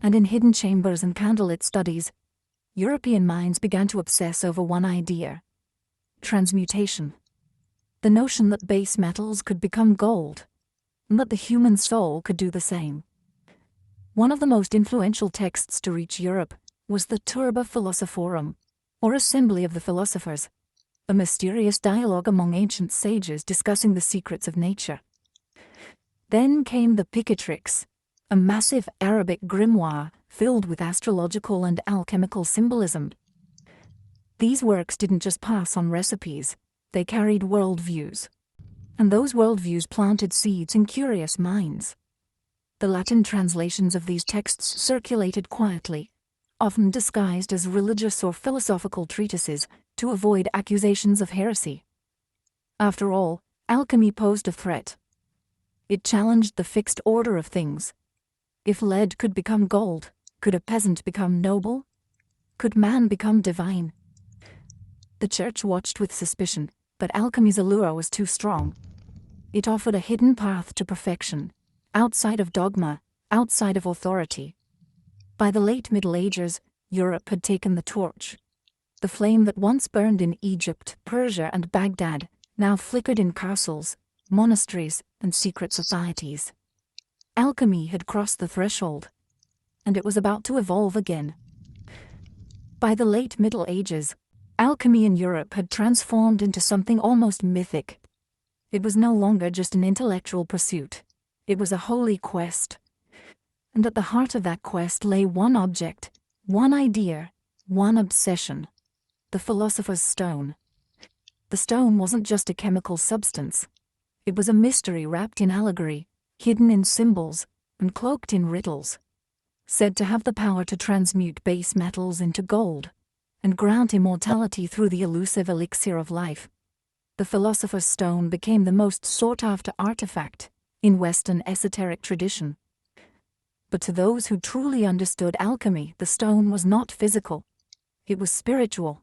And in hidden chambers and candlelit studies, European minds began to obsess over one idea: transmutation. The notion that base metals could become gold, and that the human soul could do the same. One of the most influential texts to reach Europe was the Turba Philosophorum, or Assembly of the Philosophers, a mysterious dialogue among ancient sages discussing the secrets of nature. Then came the Picatrix, a massive Arabic grimoire filled with astrological and alchemical symbolism. These works didn't just pass on recipes, they carried worldviews. And those worldviews planted seeds in curious minds. The Latin translations of these texts circulated quietly, often disguised as religious or philosophical treatises to avoid accusations of heresy. After all, alchemy posed a threat. It challenged the fixed order of things. If lead could become gold, could a peasant become noble? Could man become divine? The church watched with suspicion, but alchemy's allure was too strong. It offered a hidden path to perfection, outside of dogma, outside of authority. By the late Middle Ages, Europe had taken the torch. The flame that once burned in Egypt, Persia, and Baghdad now flickered in castles, monasteries, and secret societies. Alchemy had crossed the threshold, and it was about to evolve again. By the late Middle Ages, alchemy in Europe had transformed into something almost mythic. It was no longer just an intellectual pursuit. It was a holy quest. And at the heart of that quest lay one object, one idea, one obsession: the philosopher's stone. The stone wasn't just a chemical substance. It was a mystery wrapped in allegory, hidden in symbols, and cloaked in riddles. Said to have the power to transmute base metals into gold, and grant immortality through the elusive elixir of life, the philosopher's stone became the most sought-after artifact in Western esoteric tradition. But to those who truly understood alchemy, the stone was not physical. It was spiritual.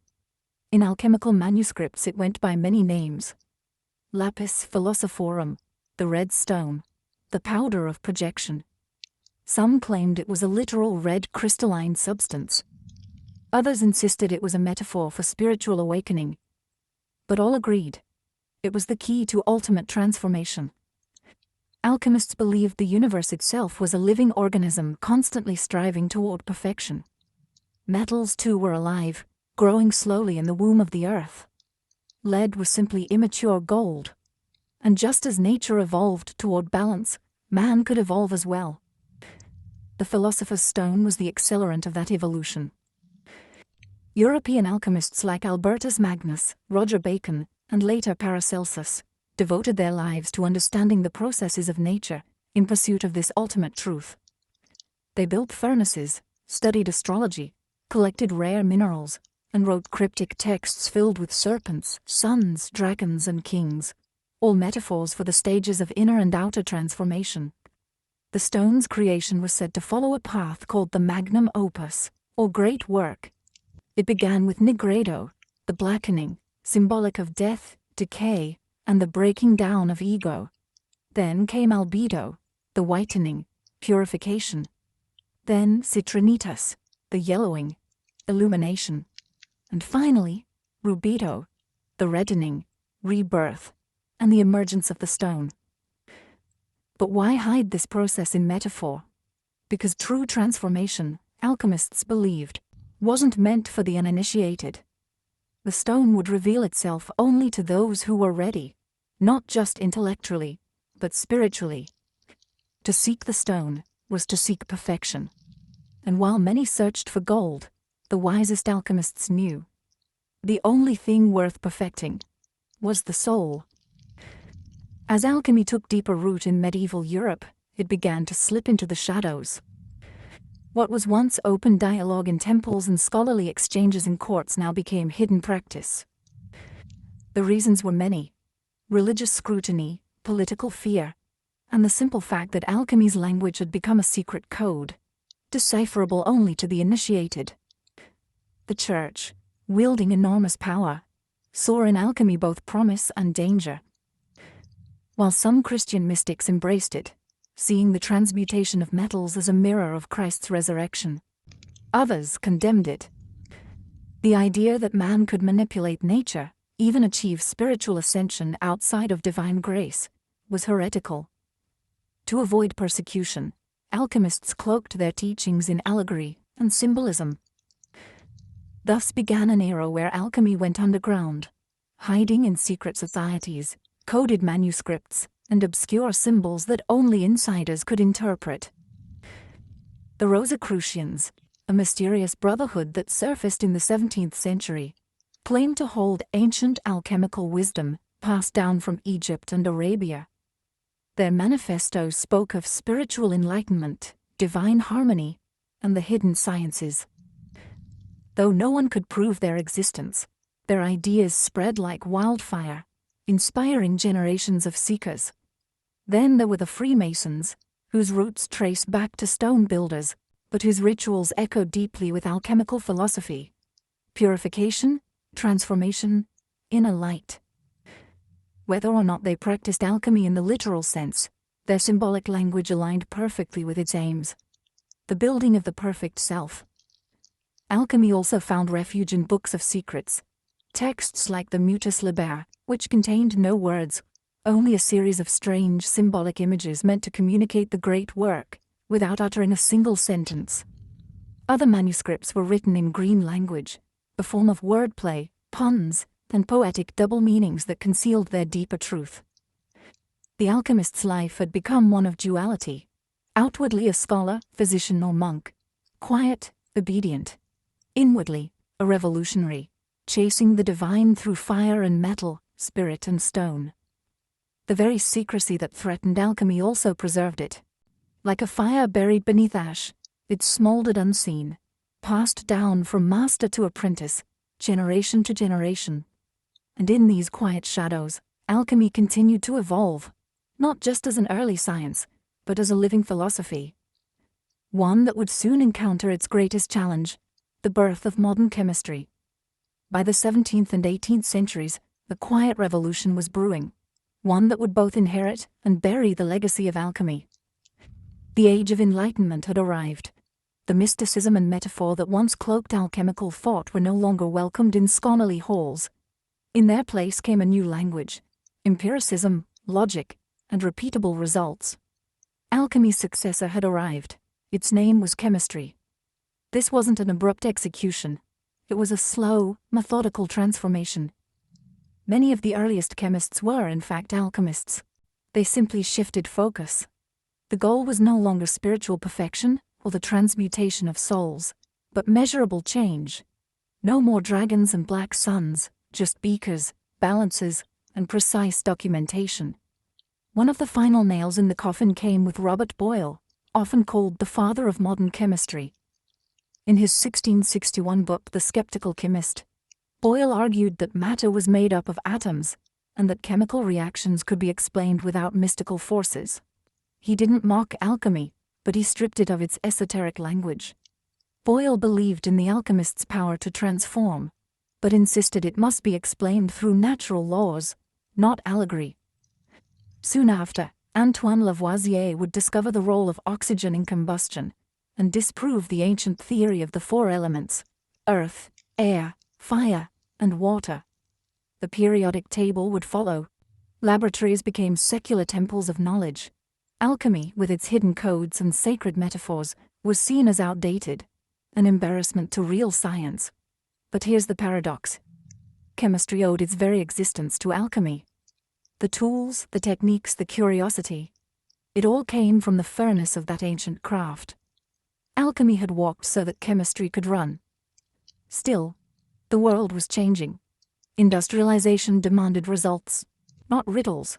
In alchemical manuscripts it went by many names: lapis philosophorum, the red stone, the powder of projection. Some claimed it was a literal red crystalline substance. Others insisted it was a metaphor for spiritual awakening. But all agreed it was the key to ultimate transformation. Alchemists believed the universe itself was a living organism constantly striving toward perfection. Metals too were alive, growing slowly in the womb of the earth. Lead was simply immature gold. And just as nature evolved toward balance, man could evolve as well. The philosopher's stone was the accelerant of that evolution. European alchemists like Albertus Magnus, Roger Bacon, and later Paracelsus devoted their lives to understanding the processes of nature in pursuit of this ultimate truth. They built furnaces, studied astrology, collected rare minerals, and wrote cryptic texts filled with serpents, suns, dragons, and kings, all metaphors for the stages of inner and outer transformation. The stone's creation was said to follow a path called the magnum opus, or great work. It began with nigredo, the blackening, symbolic of death, decay, and the breaking down of ego. Then came albedo, the whitening, purification. Then citrinitas, the yellowing, illumination. And finally, rubedo, the reddening, rebirth, and the emergence of the stone. But why hide this process in metaphor? Because true transformation, alchemists believed, wasn't meant for the uninitiated. The stone would reveal itself only to those who were ready, not just intellectually, but spiritually. To seek the stone was to seek perfection. And while many searched for gold, the wisest alchemists knew the only thing worth perfecting was the soul. As alchemy took deeper root in medieval Europe, it began to slip into the shadows. What was once open dialogue in temples and scholarly exchanges in courts now became hidden practice. The reasons were many: religious scrutiny, political fear, and the simple fact that alchemy's language had become a secret code, decipherable only to the initiated. The Church, wielding enormous power, saw in alchemy both promise and danger. While some Christian mystics embraced it, seeing the transmutation of metals as a mirror of Christ's resurrection, others condemned it. The idea that man could manipulate nature, even achieve spiritual ascension outside of divine grace, was heretical. To avoid persecution, alchemists cloaked their teachings in allegory and symbolism. Thus began an era where alchemy went underground, hiding in secret societies, coded manuscripts, and obscure symbols that only insiders could interpret. The Rosicrucians, a mysterious brotherhood that surfaced in the 17th century, claimed to hold ancient alchemical wisdom passed down from Egypt and Arabia. Their manifestos spoke of spiritual enlightenment, divine harmony, and the hidden sciences. Though no one could prove their existence, their ideas spread like wildfire, inspiring generations of seekers. Then there were the Freemasons, whose roots trace back to stone builders, but whose rituals echoed deeply with alchemical philosophy: purification, transformation, inner light. Whether or not they practiced alchemy in the literal sense, their symbolic language aligned perfectly with its aims: the building of the perfect self. Alchemy also found refuge in books of secrets, texts like the Mutus Liber, which contained no words, only a series of strange symbolic images meant to communicate the great work, without uttering a single sentence. Other manuscripts were written in green language, a form of wordplay, puns, and poetic double meanings that concealed their deeper truth. The alchemist's life had become one of duality. Outwardly a scholar, physician or monk, quiet, obedient. Inwardly, a revolutionary, chasing the divine through fire and metal, spirit and stone. The very secrecy that threatened alchemy also preserved it. Like a fire buried beneath ash, it smoldered unseen, passed down from master to apprentice, generation to generation. And in these quiet shadows, alchemy continued to evolve, not just as an early science, but as a living philosophy. One that would soon encounter its greatest challenge, the birth of modern chemistry. By the 17th and 18th centuries, the quiet revolution was brewing, one that would both inherit and bury the legacy of alchemy. The age of enlightenment had arrived. The mysticism and metaphor that once cloaked alchemical thought were no longer welcomed in scholarly halls. In their place came a new language, empiricism, logic, and repeatable results. Alchemy's successor had arrived. Its name was chemistry. This wasn't an abrupt execution. It was a slow, methodical transformation. Many of the earliest chemists were, in fact, alchemists. They simply shifted focus. The goal was no longer spiritual perfection or the transmutation of souls, but measurable change. No more dragons and black suns, just beakers, balances, and precise documentation. One of the final nails in the coffin came with Robert Boyle, often called the father of modern chemistry. In his 1661 book The Skeptical Chemist, Boyle argued that matter was made up of atoms, and that chemical reactions could be explained without mystical forces. He didn't mock alchemy, but he stripped it of its esoteric language. Boyle believed in the alchemist's power to transform, but insisted it must be explained through natural laws, not allegory. Soon after, Antoine Lavoisier would discover the role of oxygen in combustion, and disprove the ancient theory of the four elements: earth, air, fire, and water. The periodic table would follow. Laboratories became secular temples of knowledge. Alchemy, with its hidden codes and sacred metaphors, was seen as outdated, an embarrassment to real science. But here's the paradox. Chemistry owed its very existence to alchemy. The tools, the techniques, the curiosity. It all came from the furnace of that ancient craft. Alchemy had walked so that chemistry could run. Still, the world was changing. Industrialization demanded results, not riddles.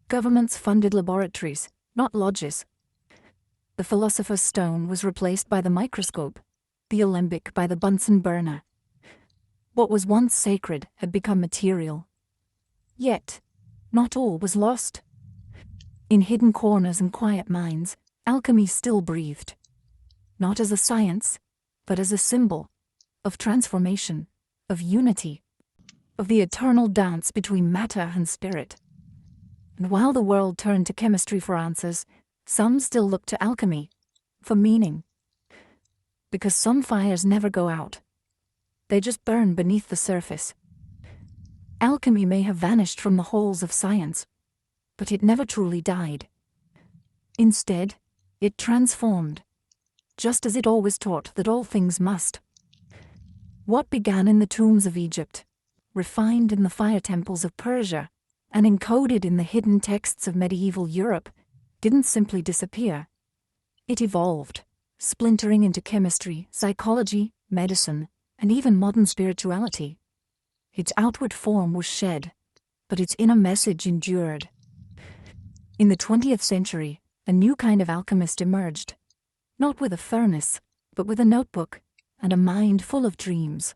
Governments funded laboratories, not lodges. The philosopher's stone was replaced by the microscope, the alembic by the Bunsen burner. What was once sacred had become material. Yet, not all was lost. In hidden corners and quiet minds, alchemy still breathed. Not as a science, but as a symbol of transformation, of unity, of the eternal dance between matter and spirit. And while the world turned to chemistry for answers, some still looked to alchemy for meaning. Because some fires never go out. They just burn beneath the surface. Alchemy may have vanished from the halls of science, but it never truly died. Instead, it transformed, just as it always taught that all things must. What began in the tombs of Egypt, refined in the fire temples of Persia, and encoded in the hidden texts of medieval Europe, didn't simply disappear. It evolved, splintering into chemistry, psychology, medicine, and even modern spirituality. Its outward form was shed, but its inner message endured. In the 20th century, a new kind of alchemist emerged, not with a furnace, but with a notebook and a mind full of dreams.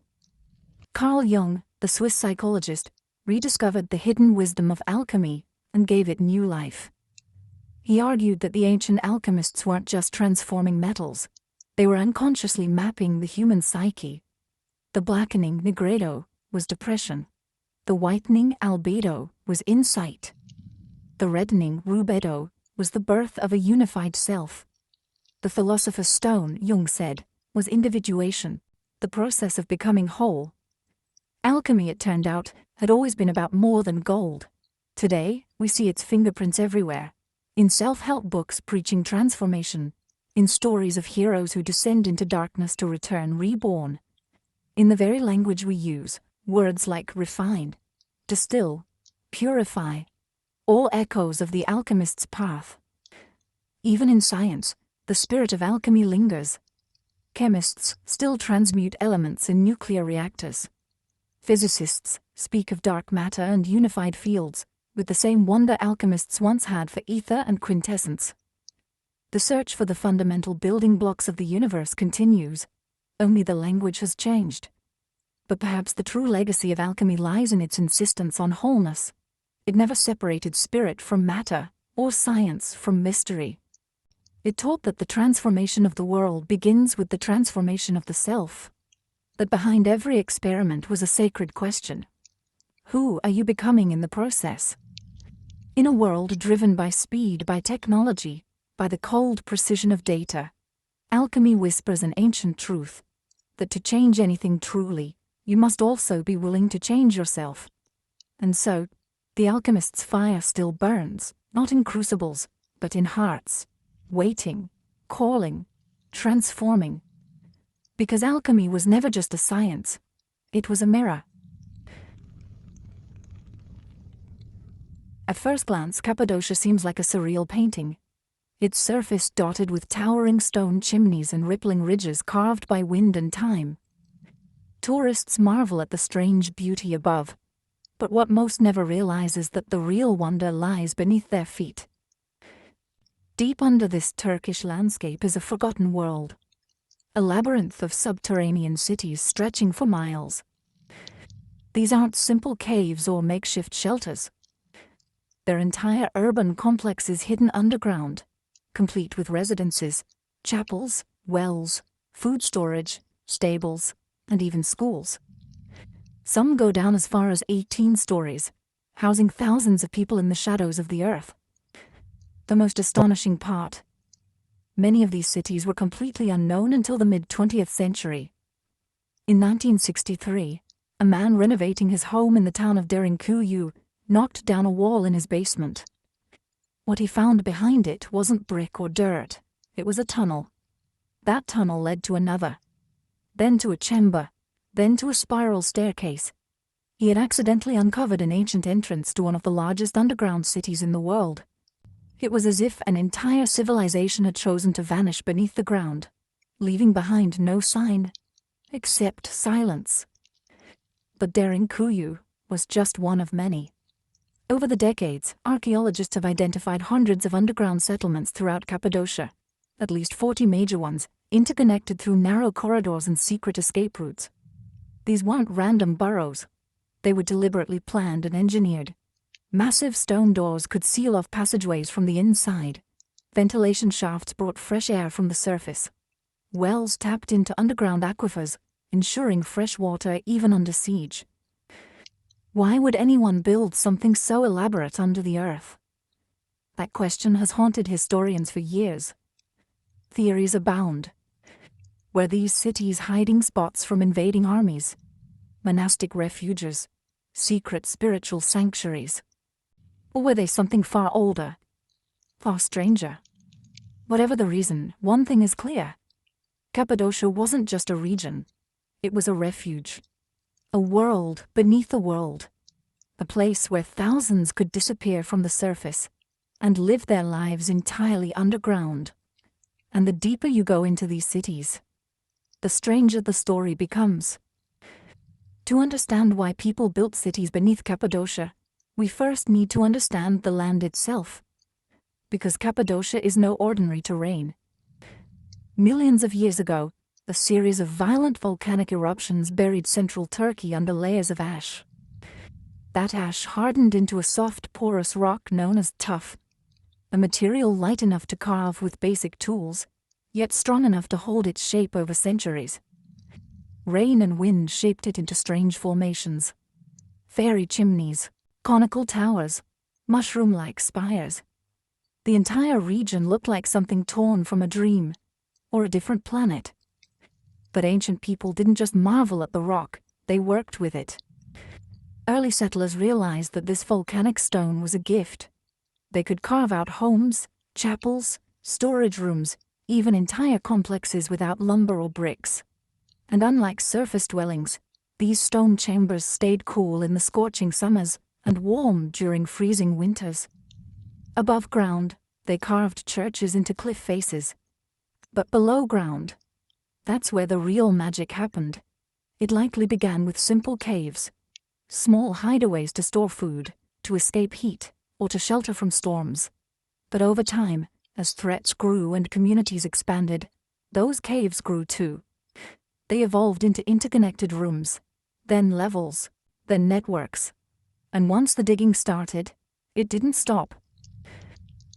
Carl Jung, the Swiss psychologist, rediscovered the hidden wisdom of alchemy and gave it new life. He argued that the ancient alchemists weren't just transforming metals, they were unconsciously mapping the human psyche. The blackening nigredo was depression. The whitening albedo was insight. The reddening rubedo was the birth of a unified self. The philosopher's stone, Jung said, was individuation, the process of becoming whole. Alchemy, it turned out, had always been about more than gold. Today, we see its fingerprints everywhere. In self-help books preaching transformation, in stories of heroes who descend into darkness to return reborn, in the very language we use, words like refine, distill, purify, all echoes of the alchemist's path. Even in science, the spirit of alchemy lingers. Chemists still transmute elements in nuclear reactors. Physicists speak of dark matter and unified fields, with the same wonder alchemists once had for ether and quintessence. The search for the fundamental building blocks of the universe continues, only the language has changed. But perhaps the true legacy of alchemy lies in its insistence on wholeness. It never separated spirit from matter, or science from mystery. It taught that the transformation of the world begins with the transformation of the self. That behind every experiment was a sacred question. Who are you becoming in the process? In a world driven by speed, by technology, by the cold precision of data, alchemy whispers an ancient truth, that to change anything truly, you must also be willing to change yourself. And so, the alchemist's fire still burns, not in crucibles, but in hearts, waiting, calling, transforming. Because alchemy was never just a science, it was a mirror. At first glance, Cappadocia seems like a surreal painting. Its surface dotted with towering stone chimneys and rippling ridges carved by wind and time. Tourists marvel at the strange beauty above, but what most never realize is that the real wonder lies beneath their feet. Deep under this Turkish landscape is a forgotten world, a labyrinth of subterranean cities stretching for miles. These aren't simple caves or makeshift shelters. They're entire urban complexes hidden underground, complete with residences, chapels, wells, food storage, stables, and even schools. Some go down as far as 18 stories, housing thousands of people in the shadows of the earth. The most astonishing part: many of these cities were completely unknown until the mid-20th century. In 1963, a man renovating his home in the town of Derinkuyu knocked down a wall in his basement. What he found behind it wasn't brick or dirt, it was a tunnel. That tunnel led to another, then to a chamber, then to a spiral staircase. He had accidentally uncovered an ancient entrance to one of the largest underground cities in the world. It was as if an entire civilization had chosen to vanish beneath the ground, leaving behind no sign, except silence. But Derinkuyu was just one of many. Over the decades, archaeologists have identified hundreds of underground settlements throughout Cappadocia, at least 40 major ones, interconnected through narrow corridors and secret escape routes. These weren't random burrows. They were deliberately planned and engineered. Massive stone doors could seal off passageways from the inside. Ventilation shafts brought fresh air from the surface. Wells tapped into underground aquifers, ensuring fresh water even under siege. Why would anyone build something so elaborate under the earth? That question has haunted historians for years. Theories abound. Were these cities hiding spots from invading armies? Monastic refuges? Secret spiritual sanctuaries? Or were they something far older, far stranger? Whatever the reason, one thing is clear. Cappadocia wasn't just a region. It was a refuge. A world beneath a world. A place where thousands could disappear from the surface and live their lives entirely underground. And the deeper you go into these cities, the stranger the story becomes. To understand why people built cities beneath Cappadocia, we first need to understand the land itself. Because Cappadocia is no ordinary terrain. Millions of years ago, a series of violent volcanic eruptions buried central Turkey under layers of ash. That ash hardened into a soft, porous rock known as tuff, a material light enough to carve with basic tools, yet strong enough to hold its shape over centuries. Rain and wind shaped it into strange formations. Fairy chimneys, conical towers, mushroom-like spires. The entire region looked like something torn from a dream, or a different planet. But ancient people didn't just marvel at the rock, they worked with it. Early settlers realized that this volcanic stone was a gift. They could carve out homes, chapels, storage rooms, even entire complexes without lumber or bricks. And unlike surface dwellings, these stone chambers stayed cool in the scorching summers and warm during freezing winters. Above ground, they carved churches into cliff faces. But below ground, that's where the real magic happened. It likely began with simple caves, small hideaways to store food, to escape heat, or to shelter from storms. But over time, as threats grew and communities expanded, those caves grew too. They evolved into interconnected rooms, then levels, then networks. And once the digging started, it didn't stop.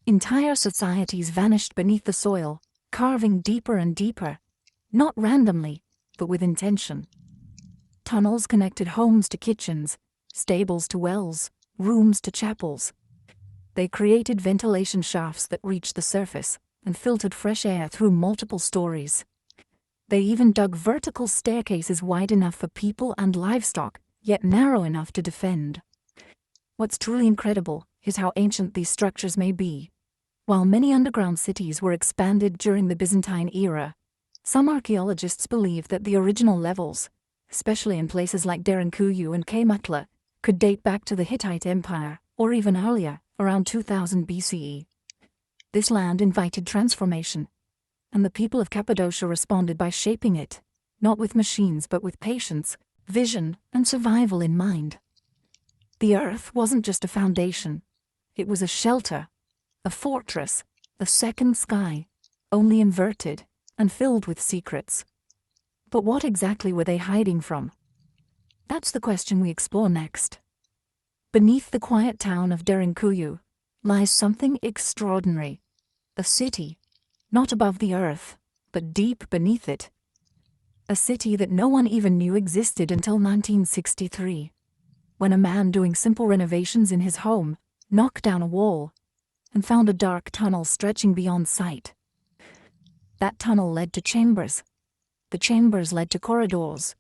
Entire societies vanished beneath the soil, carving deeper and deeper, not randomly, but with intention. Tunnels connected homes to kitchens, stables to wells, rooms to chapels. They created ventilation shafts that reached the surface and filtered fresh air through multiple stories. They even dug vertical staircases wide enough for people and livestock, yet narrow enough to defend. What's truly incredible is how ancient these structures may be. While many underground cities were expanded during the Byzantine era, some archaeologists believe that the original levels, especially in places like Derinkuyu and Kaymakla, could date back to the Hittite Empire, or even earlier, around 2000 BCE. This land invited transformation, and the people of Cappadocia responded by shaping it, not with machines but with patience, vision, and survival in mind. The earth wasn't just a foundation, it was a shelter, a fortress, a second sky, only inverted and filled with secrets. But what exactly were they hiding from? That's the question we explore next. Beneath the quiet town of Derinkuyu lies something extraordinary. A city, not above the earth, but deep beneath it. A city that no one even knew existed until 1963, when a man doing simple renovations in his home knocked down a wall and found a dark tunnel stretching beyond sight. That tunnel led to chambers. The chambers led to corridors.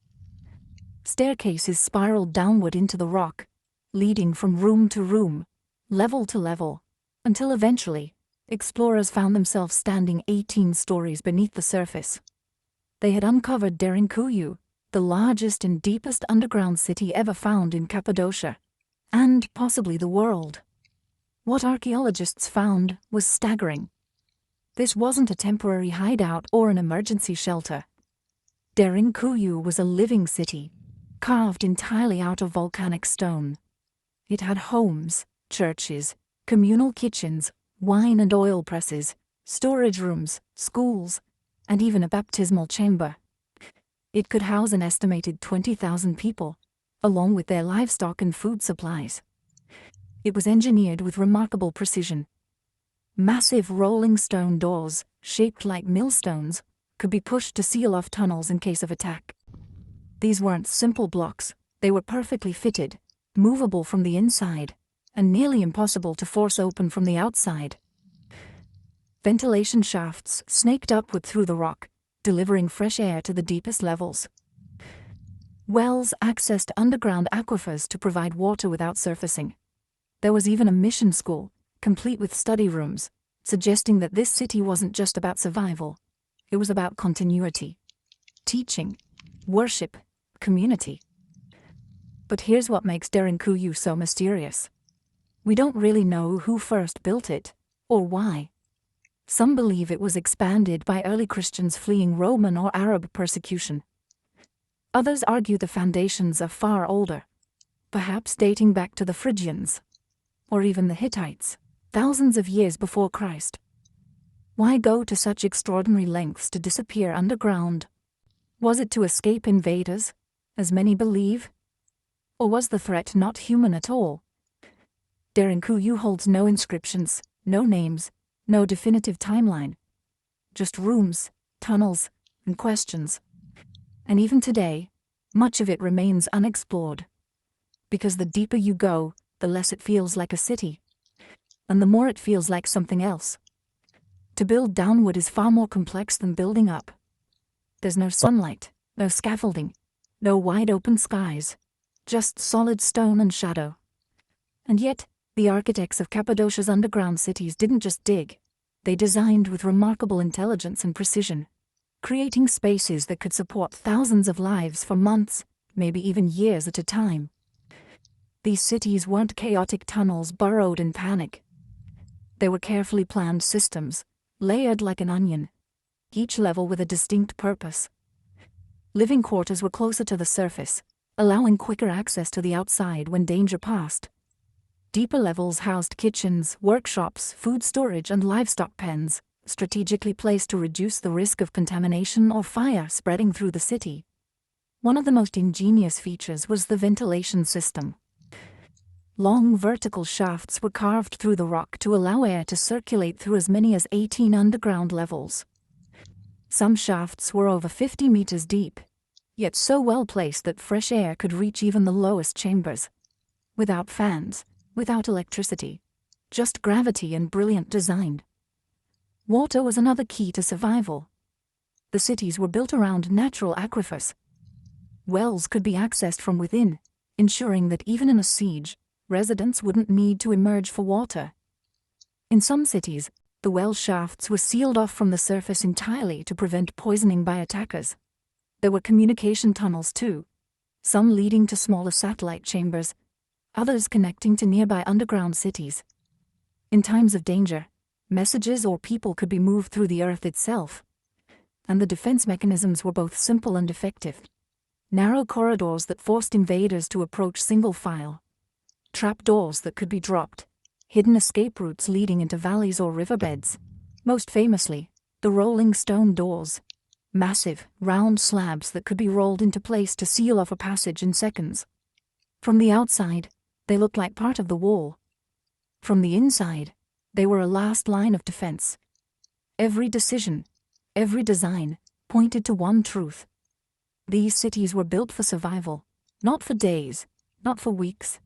Staircases spiraled downward into the rock, leading from room to room, level to level, until eventually, explorers found themselves standing 18 stories beneath the surface. They had uncovered Derinkuyu, the largest and deepest underground city ever found in Cappadocia, and possibly the world. What archaeologists found was staggering. This wasn't a temporary hideout or an emergency shelter. Derinkuyu was a living city, carved entirely out of volcanic stone. It had homes, churches, communal kitchens, wine and oil presses, storage rooms, schools, and even a baptismal chamber. It could house an estimated 20,000 people, along with their livestock and food supplies. It was engineered with remarkable precision. Massive rolling stone doors, shaped like millstones, could be pushed to seal off tunnels in case of attack. These weren't simple blocks, they were perfectly fitted, movable from the inside, and nearly impossible to force open from the outside. Ventilation shafts snaked upward through the rock, delivering fresh air to the deepest levels. Wells accessed underground aquifers to provide water without surfacing. There was even a mission school, complete with study rooms, suggesting that this city wasn't just about survival, it was about continuity, teaching, worship, community. But here's what makes Derinkuyu so mysterious. We don't really know who first built it, or why. Some believe it was expanded by early Christians fleeing Roman or Arab persecution. Others argue the foundations are far older, perhaps dating back to the Phrygians, or even the Hittites, thousands of years before Christ. Why go to such extraordinary lengths to disappear underground? Was it to escape invaders, as many believe? Or was the threat not human at all? Derinkuyu holds no inscriptions, no names, no definitive timeline. Just rooms, tunnels, and questions. And even today, much of it remains unexplored. Because the deeper you go, the less it feels like a city, and the more it feels like something else. To build downward is far more complex than building up. There's no sunlight, no scaffolding, no wide open skies, just solid stone and shadow. And yet, the architects of Cappadocia's underground cities didn't just dig. They designed with remarkable intelligence and precision, creating spaces that could support thousands of lives for months, maybe even years at a time. These cities weren't chaotic tunnels burrowed in panic. They were carefully planned systems, layered like an onion, each level with a distinct purpose. Living quarters were closer to the surface, allowing quicker access to the outside when danger passed. Deeper levels housed kitchens, workshops, food storage, and livestock pens, strategically placed to reduce the risk of contamination or fire spreading through the city. One of the most ingenious features was the ventilation system. Long vertical shafts were carved through the rock to allow air to circulate through as many as 18 underground levels. Some shafts were over 50 meters deep, yet so well placed that fresh air could reach even the lowest chambers. Without fans, without electricity, just gravity and brilliant design. Water was another key to survival. The cities were built around natural aquifers. Wells could be accessed from within, ensuring that even in a siege, residents wouldn't need to emerge for water. In some cities, the well shafts were sealed off from the surface entirely to prevent poisoning by attackers. There were communication tunnels too, some leading to smaller satellite chambers, others connecting to nearby underground cities. In times of danger, messages or people could be moved through the earth itself. And the defense mechanisms were both simple and effective. Narrow corridors that forced invaders to approach single file. Trapdoors that could be dropped. Hidden escape routes leading into valleys or riverbeds. Most famously, the rolling stone doors. Massive, round slabs that could be rolled into place to seal off a passage in seconds. From the outside, they looked like part of the wall. From the inside, they were a last line of defense. Every decision, every design, pointed to one truth. These cities were built for survival, not for days, not for weeks,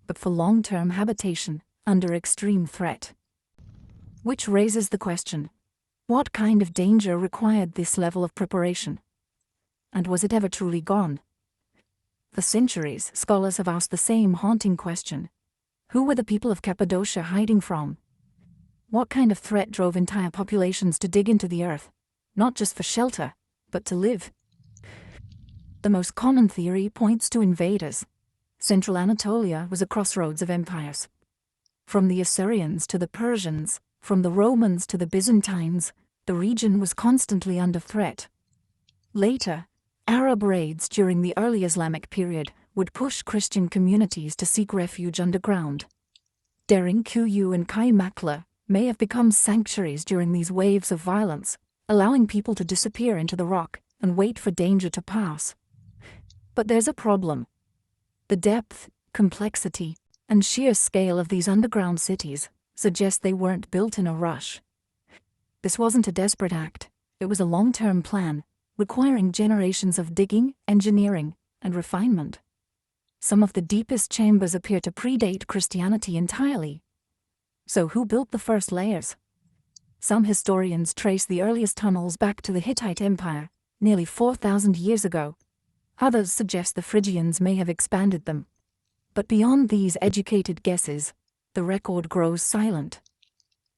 but for long-term habitation under extreme threat. Which raises the question, what kind of danger required this level of preparation? And was it ever truly gone? For centuries, scholars have asked the same haunting question. Who were the people of Cappadocia hiding from? What kind of threat drove entire populations to dig into the earth, not just for shelter, but to live? The most common theory points to invaders. Central Anatolia was a crossroads of empires. From the Assyrians to the Persians, from the Romans to the Byzantines, the region was constantly under threat. Later, Arab raids during the early Islamic period would push Christian communities to seek refuge underground. Derinkuyu and Kaymakla may have become sanctuaries during these waves of violence, allowing people to disappear into the rock and wait for danger to pass. But there's a problem. The depth, complexity, and sheer scale of these underground cities suggest they weren't built in a rush. This wasn't a desperate act, it was a long-term plan, requiring generations of digging, engineering, and refinement. Some of the deepest chambers appear to predate Christianity entirely. So who built the first layers? Some historians trace the earliest tunnels back to the Hittite Empire, nearly 4,000 years ago. Others suggest the Phrygians may have expanded them. But beyond these educated guesses, the record grows silent.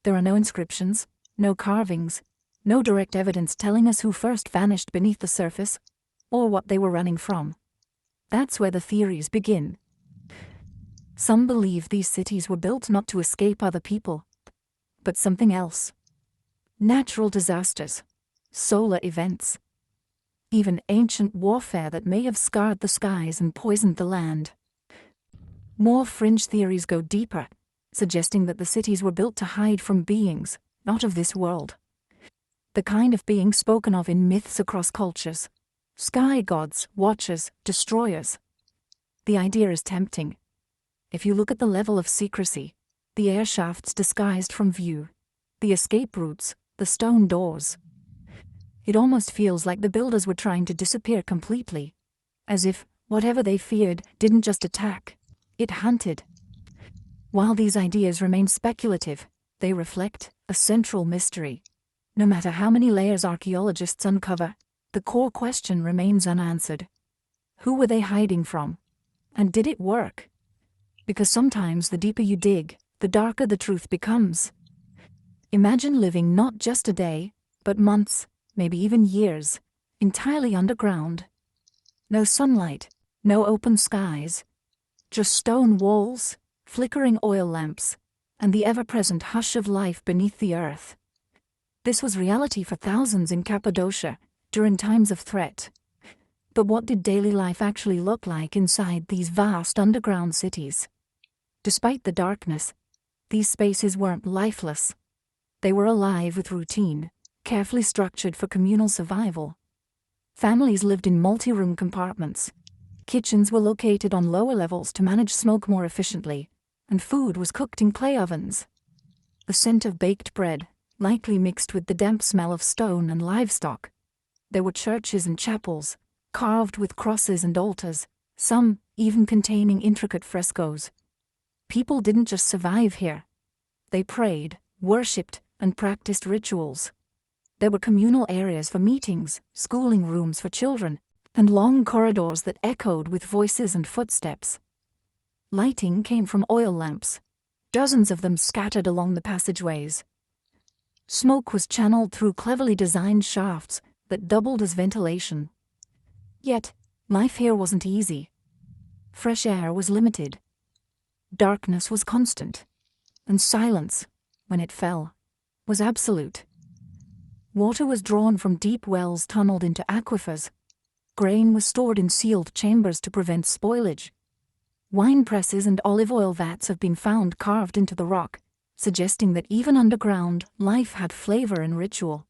There are no inscriptions, no carvings, no direct evidence telling us who first vanished beneath the surface, or what they were running from. That's where the theories begin. Some believe these cities were built not to escape other people, but something else. Natural disasters, solar events, even ancient warfare that may have scarred the skies and poisoned the land. More fringe theories go deeper, suggesting that the cities were built to hide from beings, not of this world. The kind of beings spoken of in myths across cultures. Sky gods, watchers, destroyers. The idea is tempting. If you look at the level of secrecy, the air shafts disguised from view, the escape routes, the stone doors. It almost feels like the builders were trying to disappear completely, as if whatever they feared didn't just attack, it hunted. While these ideas remain speculative, they reflect a central mystery. No matter how many layers archaeologists uncover, the core question remains unanswered. Who were they hiding from? And did it work? Because sometimes the deeper you dig, the darker the truth becomes. Imagine living not just a day, but months, maybe even years, entirely underground. No sunlight, no open skies, just stone walls, flickering oil lamps, and the ever-present hush of life beneath the earth. This was reality for thousands in Cappadocia during times of threat. But what did daily life actually look like inside these vast underground cities? Despite the darkness, these spaces weren't lifeless. They were alive with routine, carefully structured for communal survival. Families lived in multi-room compartments. Kitchens were located on lower levels to manage smoke more efficiently, and food was cooked in clay ovens. The scent of baked bread, lightly mixed with the damp smell of stone and livestock. There were churches and chapels, carved with crosses and altars, some even containing intricate frescoes. People didn't just survive here. They prayed, worshipped, and practiced rituals. There were communal areas for meetings, schooling rooms for children, and long corridors that echoed with voices and footsteps. Lighting came from oil lamps, dozens of them scattered along the passageways. Smoke was channeled through cleverly designed shafts that doubled as ventilation. Yet, life here wasn't easy. Fresh air was limited. Darkness was constant, and silence, when it fell, was absolute. Water was drawn from deep wells tunneled into aquifers. Grain was stored in sealed chambers to prevent spoilage. Wine presses and olive oil vats have been found carved into the rock, suggesting that even underground, life had flavor and ritual.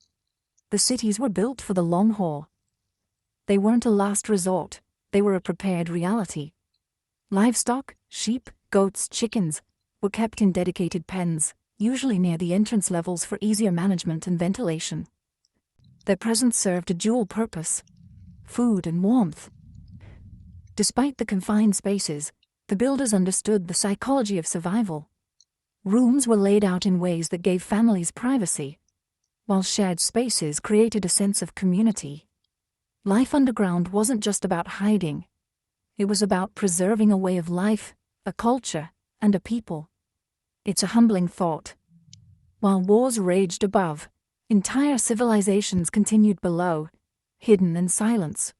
The cities were built for the long haul. They weren't a last resort, they were a prepared reality. Livestock, sheep, goats, chickens, were kept in dedicated pens, usually near the entrance levels for easier management and ventilation. Their presence served a dual purpose: food and warmth. Despite the confined spaces, the builders understood the psychology of survival. Rooms were laid out in ways that gave families privacy, while shared spaces created a sense of community. Life underground wasn't just about hiding. It was about preserving a way of life, a culture, and a people. It's a humbling thought. While wars raged above, entire civilizations continued below, hidden in silence.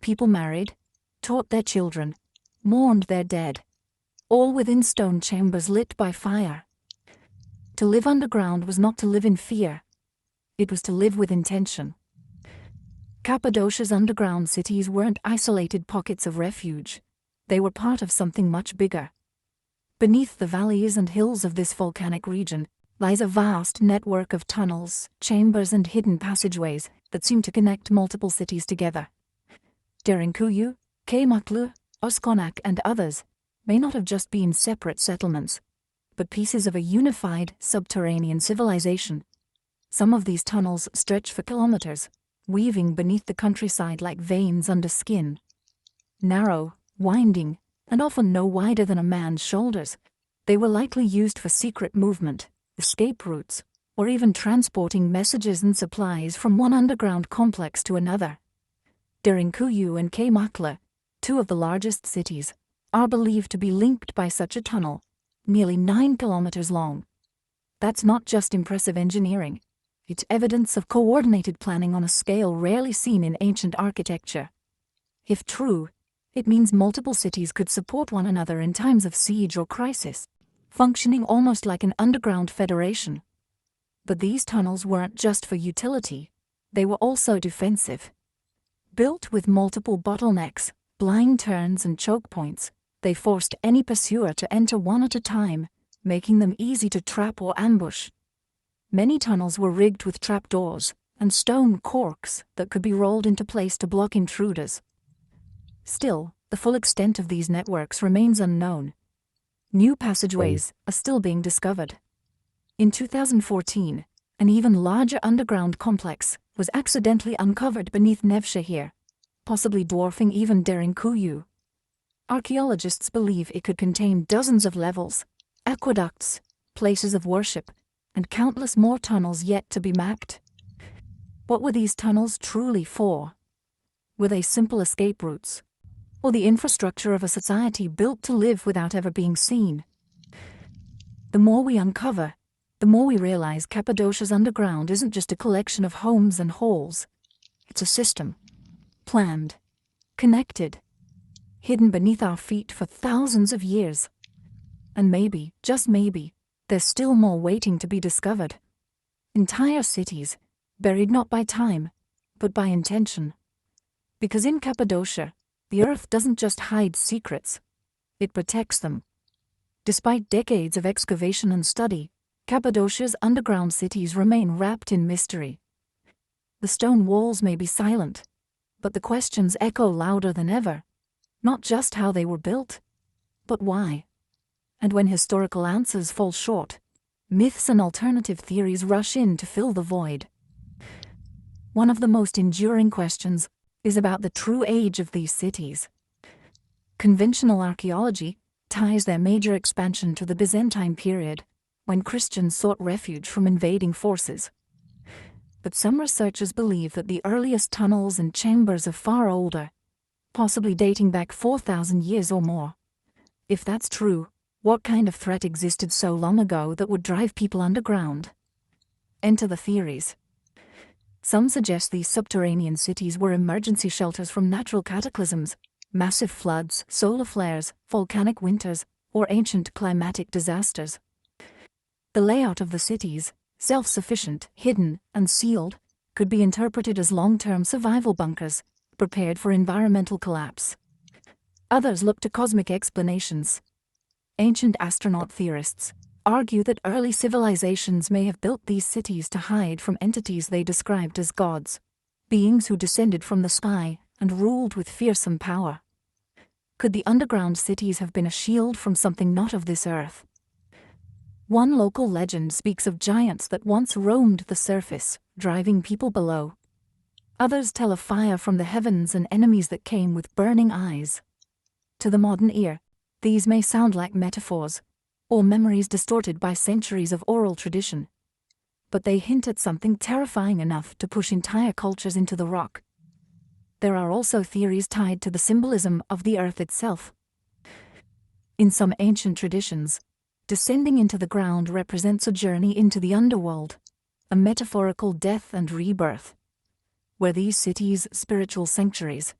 People married, taught their children, mourned their dead, all within stone chambers lit by fire. To live underground was not to live in fear. It was to live with intention. Cappadocia's underground cities weren't isolated pockets of refuge. They were part of something much bigger. Beneath the valleys and hills of this volcanic region lies a vast network of tunnels, chambers, and hidden passageways that seem to connect multiple cities together. Derinkuyu, Kaymaklu, Oskonak, and others may not have just been separate settlements, but pieces of a unified subterranean civilization. Some of these tunnels stretch for kilometers, weaving beneath the countryside like veins under skin. Narrow, winding, and often no wider than a man's shoulders, they were likely used for secret movement, escape routes, or even transporting messages and supplies from one underground complex to another. Derinkuyu and Kaymakla, two of the largest cities, are believed to be linked by such a tunnel, nearly 9 kilometers long. That's not just impressive engineering. It's evidence of coordinated planning on a scale rarely seen in ancient architecture. If true, it means multiple cities could support one another in times of siege or crisis, functioning almost like an underground federation. But these tunnels weren't just for utility, they were also defensive. Built with multiple bottlenecks, blind turns, and choke points, they forced any pursuer to enter one at a time, making them easy to trap or ambush. Many tunnels were rigged with trapdoors and stone corks that could be rolled into place to block intruders. Still, the full extent of these networks remains unknown. New passageways are still being discovered. In 2014, an even larger underground complex was accidentally uncovered beneath Nevşehir, possibly dwarfing even Derinkuyu. Archaeologists believe it could contain dozens of levels, aqueducts, places of worship, and countless more tunnels yet to be mapped. What were these tunnels truly for? Were they simple escape routes? or the infrastructure of a society built to live without ever being seen. The more we uncover, the more we realize Cappadocia's underground isn't just a collection of homes and halls. It's a system. Planned. Connected. Hidden beneath our feet for thousands of years. And maybe, just maybe, there's still more waiting to be discovered. Entire cities, buried not by time, but by intention. Because in Cappadocia, the earth doesn't just hide secrets, it protects them. Despite decades of excavation and study, Cappadocia's underground cities remain wrapped in mystery. The stone walls may be silent, but the questions echo louder than ever. Not just how they were built, but why. And when historical answers fall short, myths and alternative theories rush in to fill the void. One of the most enduring questions is about the true age of these cities. Conventional archaeology ties their major expansion to the Byzantine period, when Christians sought refuge from invading forces. But some researchers believe that the earliest tunnels and chambers are far older, possibly dating back 4,000 years or more. If that's true, what kind of threat existed so long ago that would drive people underground? Enter the theories. Some suggest these subterranean cities were emergency shelters from natural cataclysms, massive floods, solar flares, volcanic winters, or ancient climatic disasters. The layout of the cities, self-sufficient, hidden, and sealed, could be interpreted as long-term survival bunkers, prepared for environmental collapse. Others look to cosmic explanations. Ancient astronaut theorists argue that early civilizations may have built these cities to hide from entities they described as gods, beings who descended from the sky and ruled with fearsome power. Could the underground cities have been a shield from something not of this earth? One local legend speaks of giants that once roamed the surface, driving people below. Others tell of fire from the heavens and enemies that came with burning eyes. To the modern ear, these may sound like metaphors, or memories distorted by centuries of oral tradition. But they hint at something terrifying enough to push entire cultures into the rock. There are also theories tied to the symbolism of the earth itself. In some ancient traditions, descending into the ground represents a journey into the underworld, a metaphorical death and rebirth. Were these cities spiritual sanctuaries,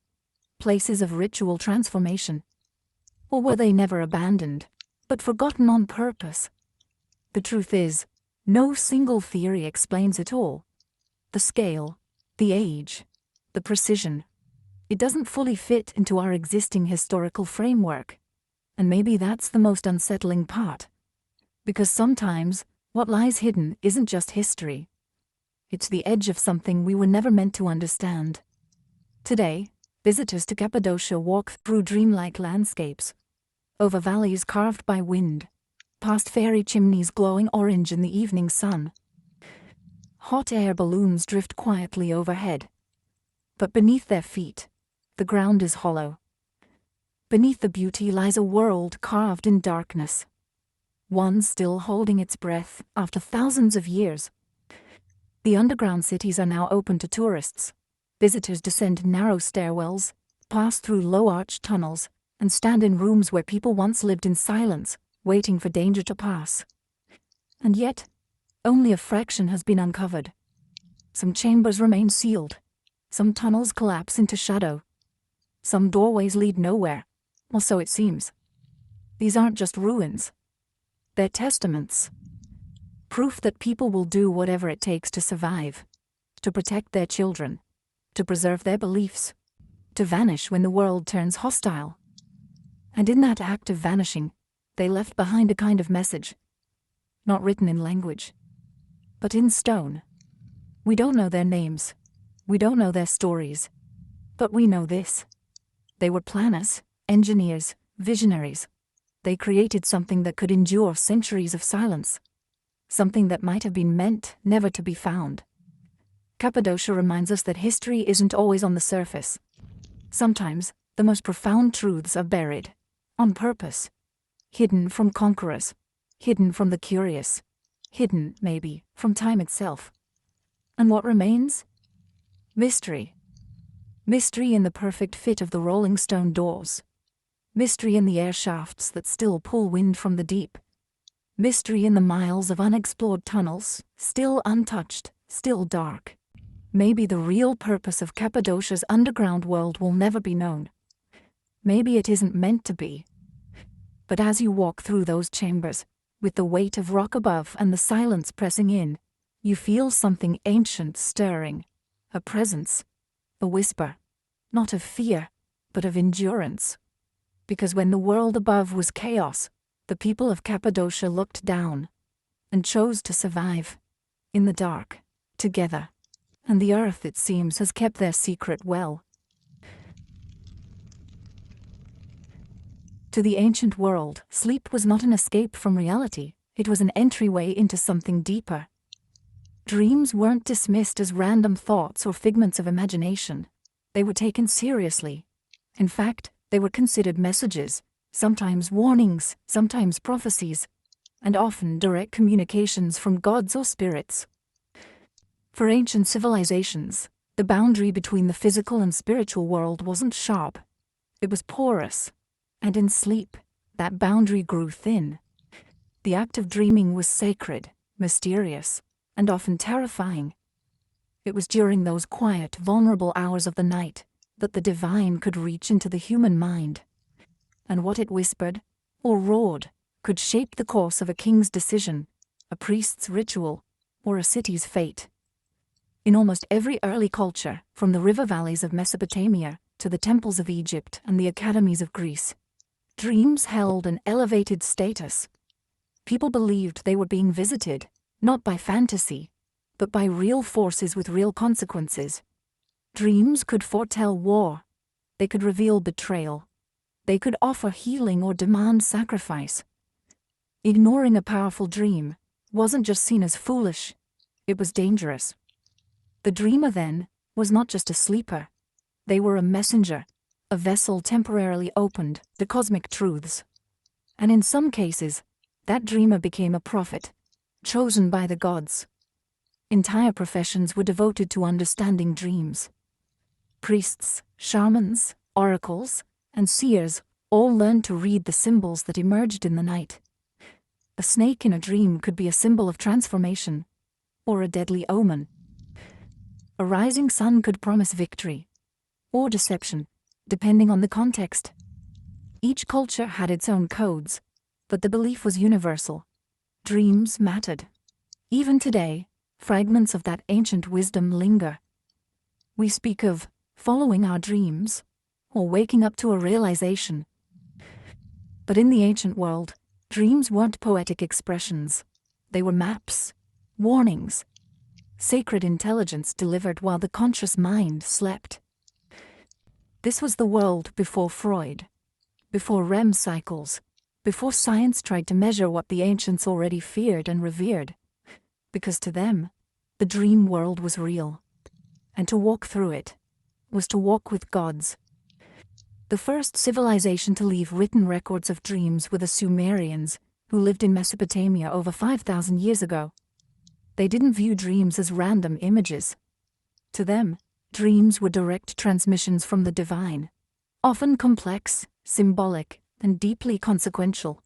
places of ritual transformation? Or were they never abandoned, but forgotten on purpose? The truth is, no single theory explains it all. The scale, the age, the precision. It doesn't fully fit into our existing historical framework. And maybe that's the most unsettling part. Because sometimes, what lies hidden isn't just history. It's the edge of something we were never meant to understand. Today, visitors to Cappadocia walk through dreamlike landscapes, over valleys carved by wind, past fairy chimneys glowing orange in the evening sun. Hot air balloons drift quietly overhead. But beneath their feet, the ground is hollow. Beneath the beauty lies a world carved in darkness. One still holding its breath after thousands of years. The underground cities are now open to tourists. Visitors descend narrow stairwells, pass through low-arched tunnels, and stand in rooms where people once lived in silence, waiting for danger to pass. And yet, only a fraction has been uncovered. Some chambers remain sealed. Some tunnels collapse into shadow. Some doorways lead nowhere, or so it seems. These aren't just ruins. They're testaments. Proof that people will do whatever it takes to survive, to protect their children, to preserve their beliefs, to vanish when the world turns hostile. And in that act of vanishing, they left behind a kind of message, not written in language, but in stone. We don't know their names. We don't know their stories. But we know this. They were planners, engineers, visionaries. They created something that could endure centuries of silence. Something that might have been meant never to be found. Cappadocia reminds us that history isn't always on the surface. Sometimes, the most profound truths are buried, on purpose. Hidden from conquerors. Hidden from the curious. Hidden, maybe, from time itself. And what remains? Mystery. Mystery in the perfect fit of the rolling stone doors. Mystery in the air shafts that still pull wind from the deep. Mystery in the miles of unexplored tunnels, still untouched, still dark. Maybe the real purpose of Cappadocia's underground world will never be known. Maybe it isn't meant to be. But as you walk through those chambers, with the weight of rock above and the silence pressing in, you feel something ancient stirring. A presence. A whisper. Not of fear, but of endurance. Because when the world above was chaos, the people of Cappadocia looked down and chose to survive. In the dark. Together. And the earth, it seems, has kept their secret well. To the ancient world, sleep was not an escape from reality, it was an entryway into something deeper. Dreams weren't dismissed as random thoughts or figments of imagination. They were taken seriously. In fact, they were considered messages, sometimes warnings, sometimes prophecies, and often direct communications from gods or spirits. For ancient civilizations, the boundary between the physical and spiritual world wasn't sharp. It was porous. And in sleep, that boundary grew thin. The act of dreaming was sacred, mysterious, and often terrifying. It was during those quiet, vulnerable hours of the night that the divine could reach into the human mind. And what it whispered, or roared, could shape the course of a king's decision, a priest's ritual, or a city's fate. In almost every early culture, from the river valleys of Mesopotamia to the temples of Egypt and the academies of Greece, dreams held an elevated status. People believed they were being visited, not by fantasy, but by real forces with real consequences. Dreams could foretell war. They could reveal betrayal. They could offer healing or demand sacrifice. Ignoring a powerful dream wasn't just seen as foolish, it was dangerous. The dreamer, then, was not just a sleeper. They were a messenger, a vessel temporarily opened to cosmic truths. And in some cases, that dreamer became a prophet, chosen by the gods. Entire professions were devoted to understanding dreams. Priests, shamans, oracles, and seers all learned to read the symbols that emerged in the night. A snake in a dream could be a symbol of transformation, or a deadly omen. A rising sun could promise victory, or deception, depending on the context. Each culture had its own codes, but the belief was universal. Dreams mattered. Even today, fragments of that ancient wisdom linger. We speak of following our dreams, or waking up to a realization. But in the ancient world, dreams weren't poetic expressions. They were maps, warnings, sacred intelligence delivered while the conscious mind slept. This was the world before Freud, before REM cycles, before science tried to measure what the ancients already feared and revered. Because to them, the dream world was real, and to walk through it was to walk with gods. The first civilization to leave written records of dreams were the Sumerians, who lived in Mesopotamia over 5,000 years ago. They didn't view dreams as random images. To them, dreams were direct transmissions from the divine, often complex, symbolic, and deeply consequential.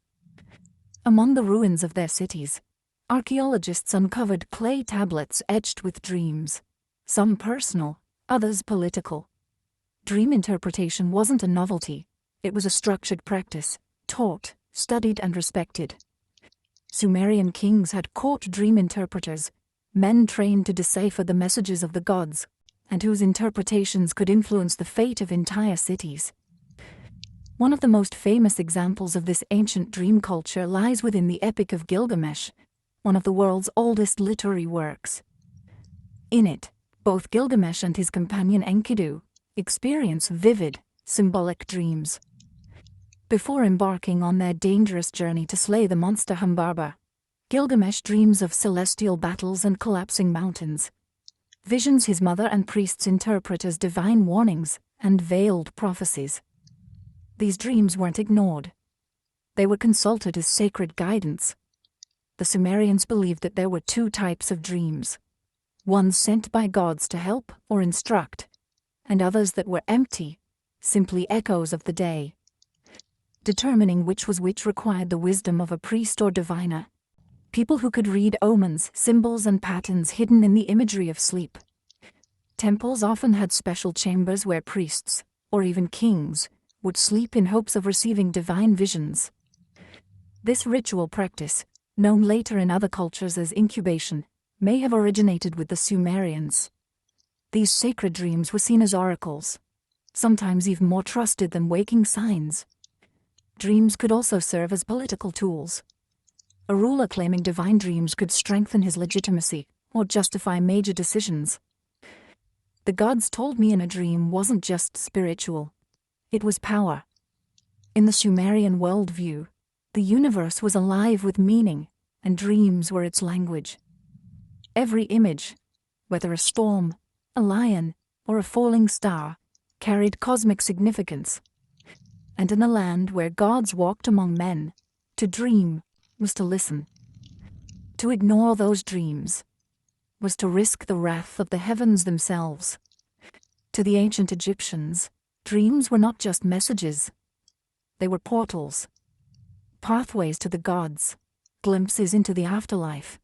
Among the ruins of their cities, archaeologists uncovered clay tablets etched with dreams, some personal, others political. Dream interpretation wasn't a novelty, it was a structured practice, taught, studied, and respected. Sumerian kings had court dream interpreters, men trained to decipher the messages of the gods, and whose interpretations could influence the fate of entire cities. One of the most famous examples of this ancient dream culture lies within the Epic of Gilgamesh, one of the world's oldest literary works. In it, both Gilgamesh and his companion Enkidu experience vivid, symbolic dreams. Before embarking on their dangerous journey to slay the monster Humbaba, Gilgamesh dreams of celestial battles and collapsing mountains. Visions his mother and priests interpret as divine warnings and veiled prophecies. These dreams weren't ignored. They were consulted as sacred guidance. The Sumerians believed that there were two types of dreams. One sent by gods to help or instruct, and others that were empty, simply echoes of the day. Determining which was which required the wisdom of a priest or diviner, people who could read omens, symbols, and patterns hidden in the imagery of sleep. Temples often had special chambers where priests, or even kings, would sleep in hopes of receiving divine visions. This ritual practice, known later in other cultures as incubation, may have originated with the Sumerians. These sacred dreams were seen as oracles, sometimes even more trusted than waking signs. Dreams could also serve as political tools. A ruler claiming divine dreams could strengthen his legitimacy or justify major decisions. The gods told me in a dream wasn't just spiritual. It was power. In the Sumerian worldview, the universe was alive with meaning, and dreams were its language. Every image, whether a storm, a lion, or a falling star, carried cosmic significance. And in a land where gods walked among men, to dream was to listen. To ignore those dreams was to risk the wrath of the heavens themselves. To the ancient Egyptians, dreams were not just messages. They were portals, pathways to the gods, glimpses into the afterlife,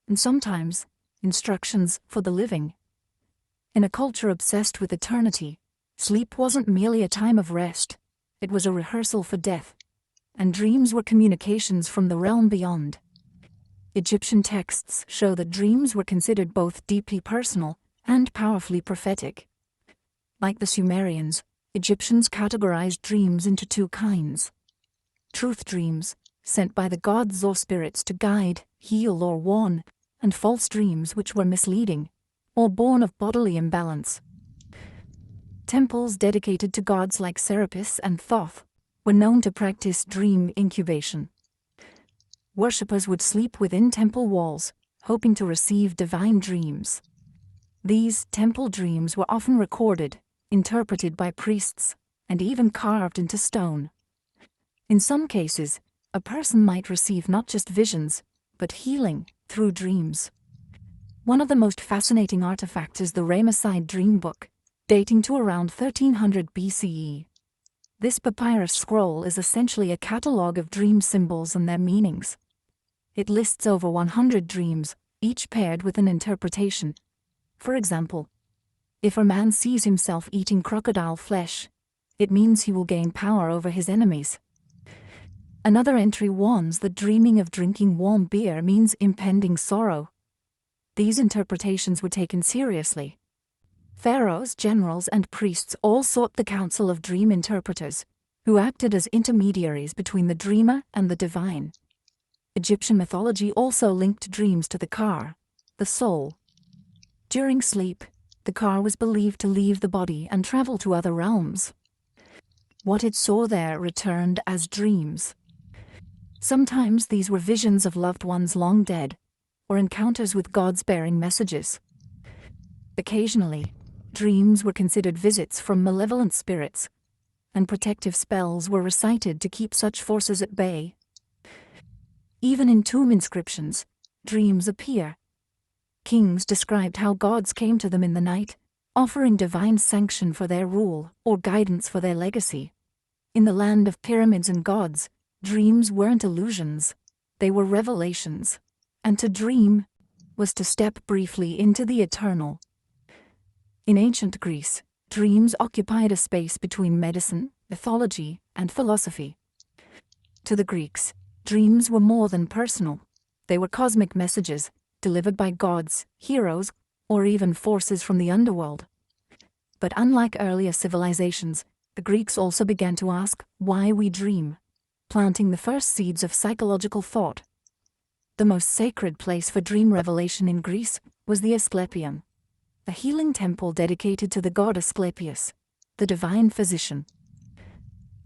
and sometimes instructions for the living. In a culture obsessed with eternity, sleep wasn't merely a time of rest, it was a rehearsal for death, and dreams were communications from the realm beyond. Egyptian texts show that dreams were considered both deeply personal and powerfully prophetic. Like the Sumerians, Egyptians categorized dreams into two kinds: truth dreams, sent by the gods or spirits to guide, heal, or warn, and false dreams which were misleading, or born of bodily imbalance. Temples dedicated to gods like Serapis and Thoth were known to practice dream incubation. Worshippers would sleep within temple walls, hoping to receive divine dreams. These temple dreams were often recorded, interpreted by priests, and even carved into stone. In some cases, a person might receive not just visions, but healing through dreams. One of the most fascinating artifacts is the Ramesside Dream Book, dating to around 1300 BCE. This papyrus scroll is essentially a catalogue of dream symbols and their meanings. It lists over 100 dreams, each paired with an interpretation. For example, if a man sees himself eating crocodile flesh, it means he will gain power over his enemies. Another entry warns that dreaming of drinking warm beer means impending sorrow. These interpretations were taken seriously. Pharaohs, generals, and priests all sought the counsel of dream interpreters, who acted as intermediaries between the dreamer and the divine. Egyptian mythology also linked dreams to the car, the soul. During sleep, the car was believed to leave the body and travel to other realms. What it saw there returned as dreams. Sometimes these were visions of loved ones long dead, or encounters with gods bearing messages. Occasionally, dreams were considered visits from malevolent spirits, and protective spells were recited to keep such forces at bay. Even in tomb inscriptions, dreams appear. Kings described how gods came to them in the night, offering divine sanction for their rule or guidance for their legacy. In the land of pyramids and gods, dreams weren't illusions, they were revelations, and to dream was to step briefly into the eternal. In ancient Greece, dreams occupied a space between medicine, mythology, and philosophy. To the Greeks, dreams were more than personal. They were cosmic messages, delivered by gods, heroes, or even forces from the underworld. But unlike earlier civilizations, the Greeks also began to ask why we dream, planting the first seeds of psychological thought. The most sacred place for dream revelation in Greece was the Asclepion, a healing temple dedicated to the god Asclepius, the divine physician.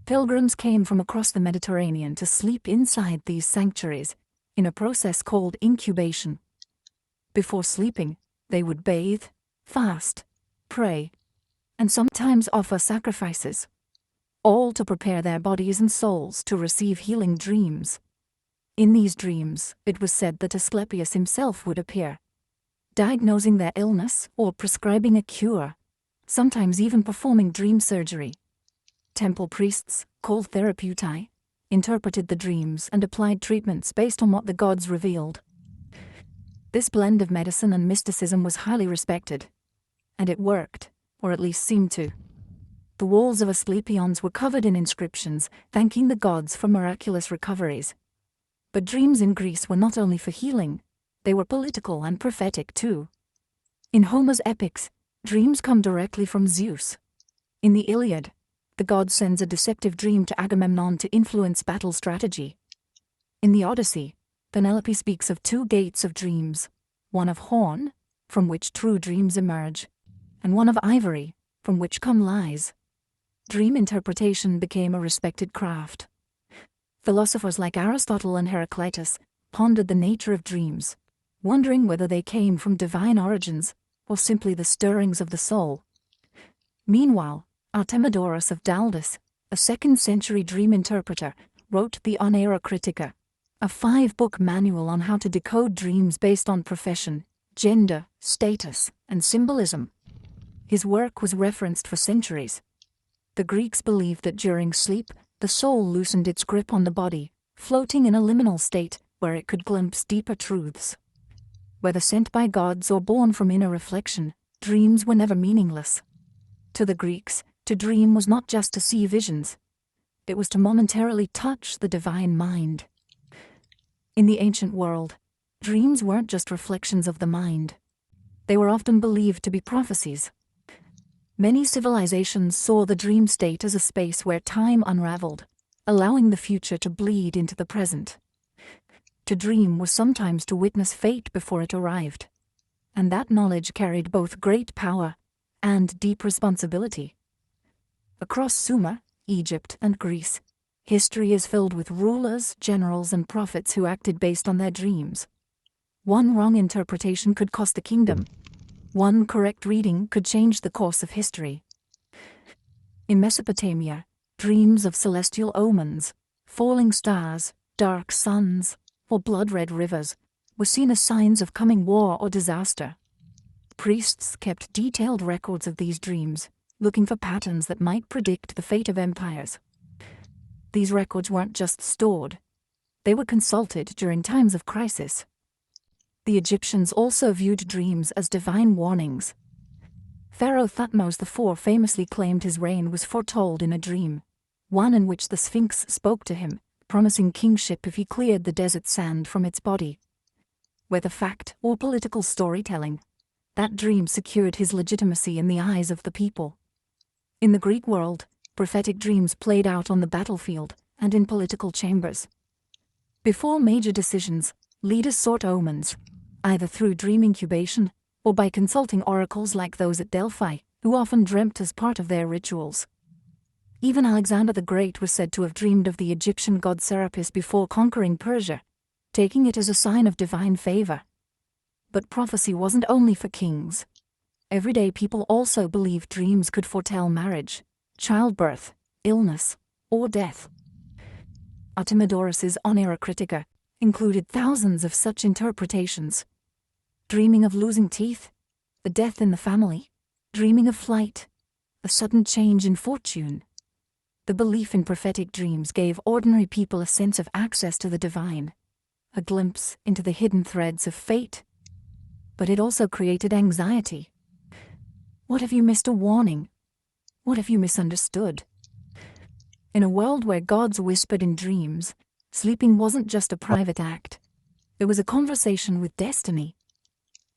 Pilgrims came from across the Mediterranean to sleep inside these sanctuaries, in a process called incubation. Before sleeping, they would bathe, fast, pray, and sometimes offer sacrifices, all to prepare their bodies and souls to receive healing dreams. In these dreams, it was said that Asclepius himself would appear, diagnosing their illness or prescribing a cure. sometimes even performing dream surgery. Temple priests, called therapeutai, interpreted the dreams and applied treatments based on what the gods revealed. This blend of medicine and mysticism was highly respected. And it worked, or at least seemed to. The walls of Asclepions were covered in inscriptions, thanking the gods for miraculous recoveries. But dreams in Greece were not only for healing, they were political and prophetic too. In Homer's epics, dreams come directly from Zeus. In the Iliad, the god sends a deceptive dream to Agamemnon to influence battle strategy. In the Odyssey, Penelope speaks of two gates of dreams, one of horn, from which true dreams emerge, and one of ivory, from which come lies. Dream interpretation became a respected craft. Philosophers like Aristotle and Heraclitus pondered the nature of dreams, wondering whether they came from divine origins or simply the stirrings of the soul. Meanwhile, Artemidorus of Daldis, a 2nd-century dream interpreter, wrote the Onera Critica, a 5-book manual on how to decode dreams based on profession, gender, status, and symbolism. His work was referenced for centuries. The Greeks believed that during sleep, the soul loosened its grip on the body, floating in a liminal state where it could glimpse deeper truths. Whether sent by gods or born from inner reflection, dreams were never meaningless. To the Greeks, to dream was not just to see visions. It was to momentarily touch the divine mind. In the ancient world, dreams weren't just reflections of the mind. They were often believed to be prophecies. Many civilizations saw the dream state as a space where time unraveled, allowing the future to bleed into the present. To dream was sometimes to witness fate before it arrived, and that knowledge carried both great power and deep responsibility. Across Sumer, Egypt, and Greece, history is filled with rulers, generals, and prophets who acted based on their dreams. One wrong interpretation could cost a kingdom. One correct reading could change the course of history. In Mesopotamia, dreams of celestial omens, falling stars, dark suns, or blood-red rivers were seen as signs of coming war or disaster. Priests kept detailed records of these dreams, looking for patterns that might predict the fate of empires. These records weren't just stored. They were consulted during times of crisis. The Egyptians also viewed dreams as divine warnings. Pharaoh Thutmose IV famously claimed his reign was foretold in a dream, one in which the Sphinx spoke to him, promising kingship if he cleared the desert sand from its body. Whether fact or political storytelling, that dream secured his legitimacy in the eyes of the people. In the Greek world, prophetic dreams played out on the battlefield and in political chambers. Before major decisions, leaders sought omens, either through dream incubation or by consulting oracles like those at Delphi, who often dreamt as part of their rituals. Even Alexander the Great was said to have dreamed of the Egyptian god Serapis before conquering Persia, taking it as a sign of divine favor. But prophecy wasn't only for kings. Everyday people also believed dreams could foretell marriage, childbirth, illness, or death. Artemidorus's Onera Critica included thousands of such interpretations. Dreaming of losing teeth, a death in the family, dreaming of flight, a sudden change in fortune. The belief in prophetic dreams gave ordinary people a sense of access to the divine, a glimpse into the hidden threads of fate. But it also created anxiety. What if you missed a warning? What if you misunderstood? In a world where gods whispered in dreams, sleeping wasn't just a private act. It was a conversation with destiny.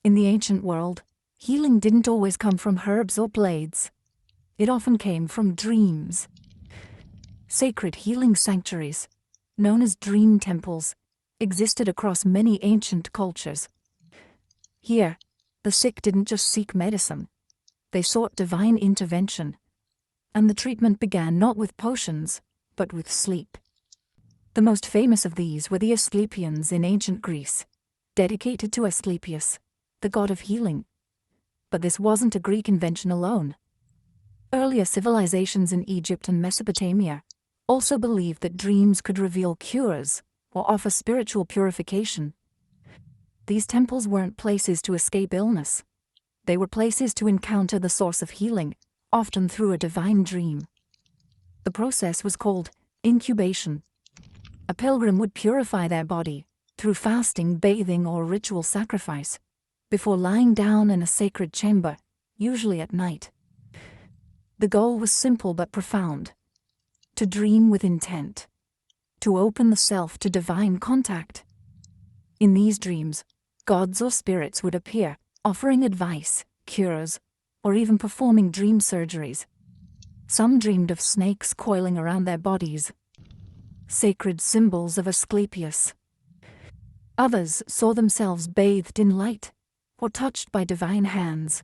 In the ancient world, healing didn't always come from herbs or blades. It often came from dreams. Sacred healing sanctuaries, known as dream temples, existed across many ancient cultures. Here, the sick didn't just seek medicine. They sought divine intervention. And the treatment began not with potions, but with sleep. The most famous of these were the Asclepians in ancient Greece, dedicated to Asclepius, the god of healing. But this wasn't a Greek invention alone. Earlier civilizations in Egypt and Mesopotamia also believed that dreams could reveal cures or offer spiritual purification. These temples weren't places to escape illness. They were places to encounter the source of healing, often through a divine dream. The process was called incubation. A pilgrim would purify their body through fasting, bathing, or ritual sacrifice before lying down in a sacred chamber, usually at night. The goal was simple but profound: to dream with intent, to open the self to divine contact. In these dreams, gods or spirits would appear, offering advice, cures, or even performing dream surgeries. Some dreamed of snakes coiling around their bodies, sacred symbols of Asclepius. Others saw themselves bathed in light or touched by divine hands.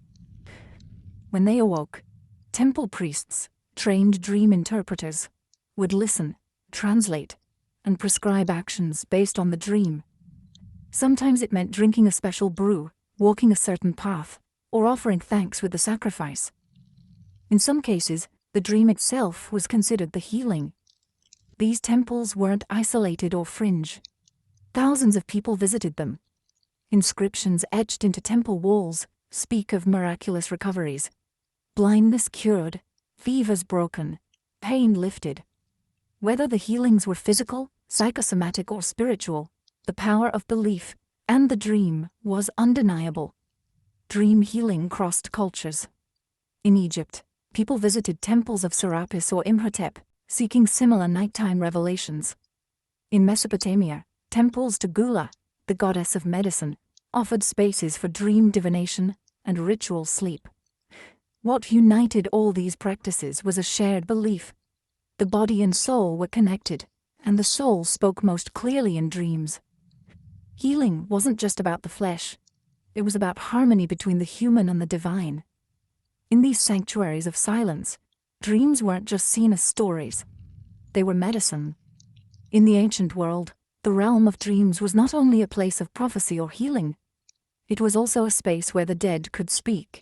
When they awoke, temple priests, trained dream interpreters, would listen, translate, and prescribe actions based on the dream. Sometimes it meant drinking a special brew, walking a certain path, or offering thanks with the sacrifice. In some cases, the dream itself was considered the healing. These temples weren't isolated or fringe. Thousands of people visited them. Inscriptions etched into temple walls speak of miraculous recoveries. Blindness cured, fevers broken, pain lifted. Whether the healings were physical, psychosomatic, or spiritual, the power of belief and the dream was undeniable. Dream healing crossed cultures. In Egypt, people visited temples of Serapis or Imhotep, seeking similar nighttime revelations. In Mesopotamia, temples to Gula, the goddess of medicine, offered spaces for dream divination and ritual sleep. What united all these practices was a shared belief. The body and soul were connected, and the soul spoke most clearly in dreams. Healing wasn't just about the flesh. It was about harmony between the human and the divine. In these sanctuaries of silence, dreams weren't just seen as stories. They were medicine. In the ancient world, the realm of dreams was not only a place of prophecy or healing, it was also a space where the dead could speak.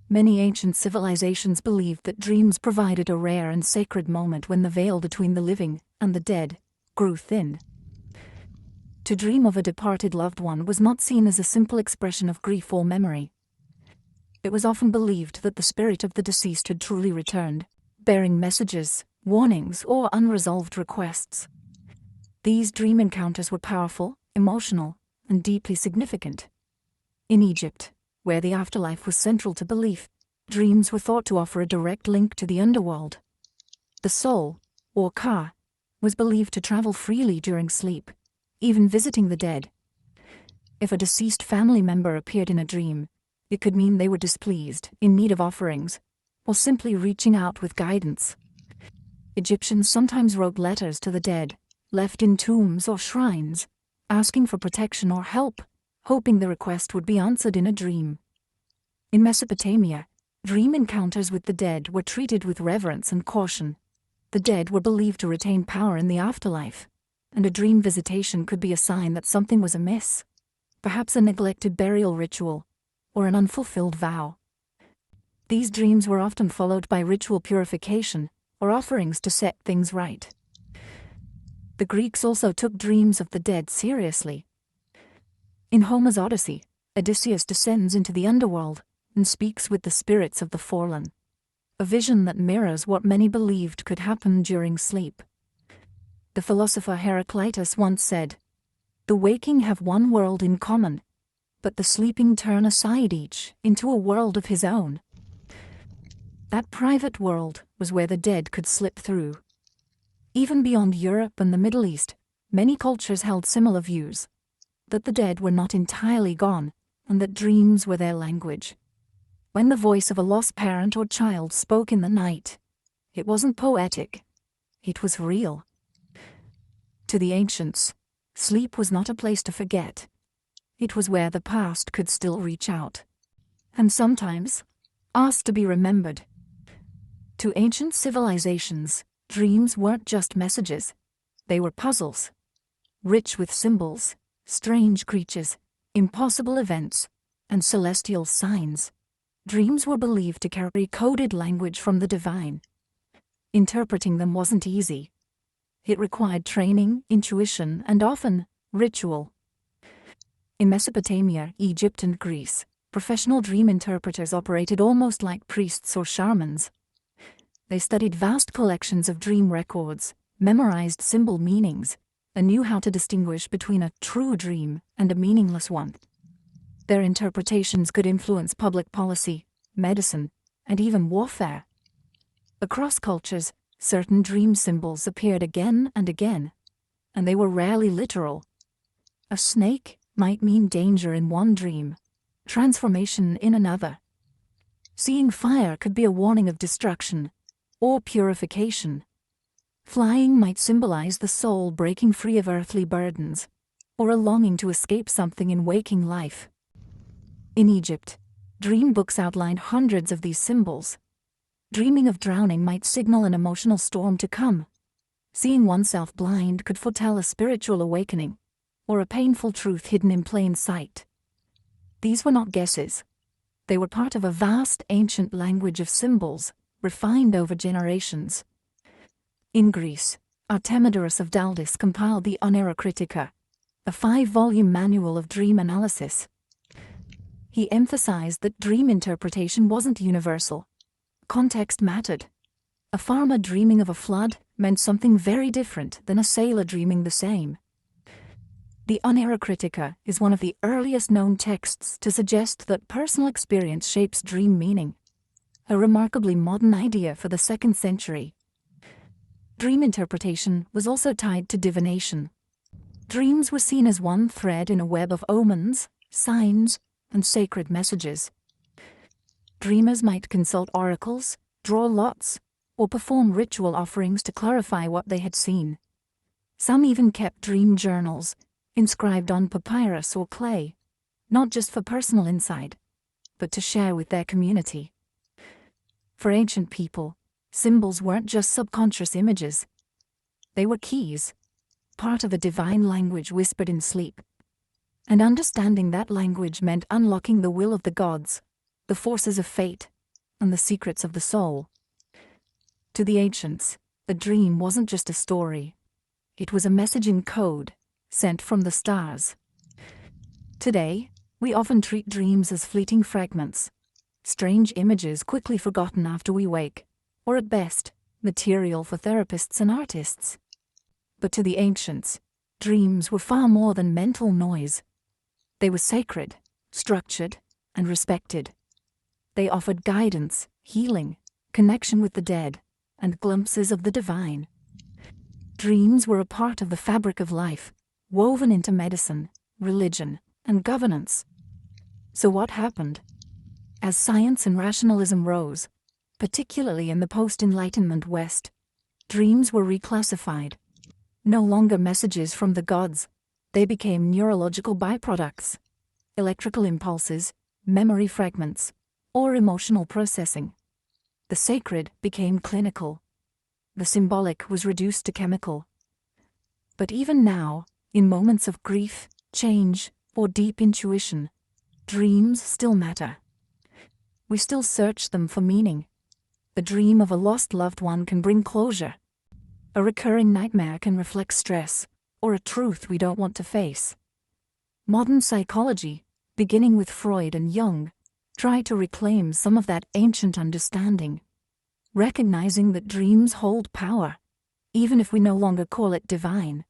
Many ancient civilizations believed that dreams provided a rare and sacred moment when the veil between the living and the dead grew thin. To dream of a departed loved one was not seen as a simple expression of grief or memory. It was often believed that the spirit of the deceased had truly returned, bearing messages, warnings, or unresolved requests. These dream encounters were powerful, emotional, and deeply significant. In Egypt, where the afterlife was central to belief, dreams were thought to offer a direct link to the underworld. The soul, or Ka, was believed to travel freely during sleep, even visiting the dead. If a deceased family member appeared in a dream, it could mean they were displeased, in need of offerings, or simply reaching out with guidance. Egyptians sometimes wrote letters to the dead, left in tombs or shrines, asking for protection or help, hoping the request would be answered in a dream. In Mesopotamia, dream encounters with the dead were treated with reverence and caution. The dead were believed to retain power in the afterlife, and a dream visitation could be a sign that something was amiss, perhaps a neglected burial ritual, or an unfulfilled vow. These dreams were often followed by ritual purification, or offerings to set things right. The Greeks also took dreams of the dead seriously. In Homer's Odyssey, Odysseus descends into the underworld and speaks with the spirits of the fallen, a vision that mirrors what many believed could happen during sleep. The philosopher Heraclitus once said, "The waking have one world in common, but the sleeping turn aside each into a world of his own." That private world was where the dead could slip through. Even beyond Europe and the Middle East, many cultures held similar views, that the dead were not entirely gone, and that dreams were their language. When the voice of a lost parent or child spoke in the night, it wasn't poetic, it was real. To the ancients, sleep was not a place to forget. It was where the past could still reach out, and sometimes ask to be remembered. To ancient civilizations, dreams weren't just messages, they were puzzles, rich with symbols, strange creatures, impossible events, and celestial signs. Dreams were believed to carry coded language from the divine. Interpreting them wasn't easy. It required training, intuition, and often ritual. In Mesopotamia, Egypt, and Greece, Professional dream interpreters operated almost like priests or shamans. They studied vast collections of dream records, memorized symbol meanings, and knew how to distinguish between a true dream and a meaningless one. Their interpretations could influence public policy, medicine, and even warfare. Across cultures, certain dream symbols appeared again and again, and they were rarely literal. A snake might mean danger in one dream, transformation in another. Seeing fire could be a warning of destruction or purification. Flying might symbolize the soul breaking free of earthly burdens, or a longing to escape something in waking life. In Egypt, dream books outlined hundreds of these symbols. Dreaming of drowning might signal an emotional storm to come. Seeing oneself blind could foretell a spiritual awakening, or a painful truth hidden in plain sight. These were not guesses. They were part of a vast ancient language of symbols, refined over generations. In Greece, Artemidorus of Daldis compiled the Oneirocritica, a 5-volume manual of dream analysis. He emphasized that dream interpretation wasn't universal. Context mattered. A farmer dreaming of a flood meant something very different than a sailor dreaming the same. The Oneirocritica is one of the earliest known texts to suggest that personal experience shapes dream meaning, a remarkably modern idea for the 2nd century. Dream interpretation was also tied to divination. Dreams were seen as one thread in a web of omens, signs, and sacred messages. Dreamers might consult oracles, draw lots, or perform ritual offerings to clarify what they had seen. Some even kept dream journals, inscribed on papyrus or clay, not just for personal insight, but to share with their community. For ancient people, symbols weren't just subconscious images. They were keys, part of a divine language whispered in sleep. And understanding that language meant unlocking the will of the gods, the forces of fate, and the secrets of the soul. To the ancients, a dream wasn't just a story. It was a message in code, sent from the stars. Today, we often treat dreams as fleeting fragments, strange images quickly forgotten after we wake, or at best, material for therapists and artists. But to the ancients, dreams were far more than mental noise. They were sacred, structured, and respected. They offered guidance, healing, connection with the dead, and glimpses of the divine. Dreams were a part of the fabric of life, woven into medicine, religion, and governance. So what happened? As science and rationalism rose, particularly in the post-Enlightenment West, dreams were reclassified. No longer messages from the gods, they became neurological byproducts, electrical impulses, memory fragments, or emotional processing. The sacred became clinical. The symbolic was reduced to chemical. But even now, in moments of grief, change, or deep intuition, dreams still matter. We still search them for meaning. The dream of a lost loved one can bring closure. A recurring nightmare can reflect stress, or a truth we don't want to face. Modern psychology, beginning with Freud and Jung, tried to reclaim some of that ancient understanding, recognizing that dreams hold power, even if we no longer call it divine.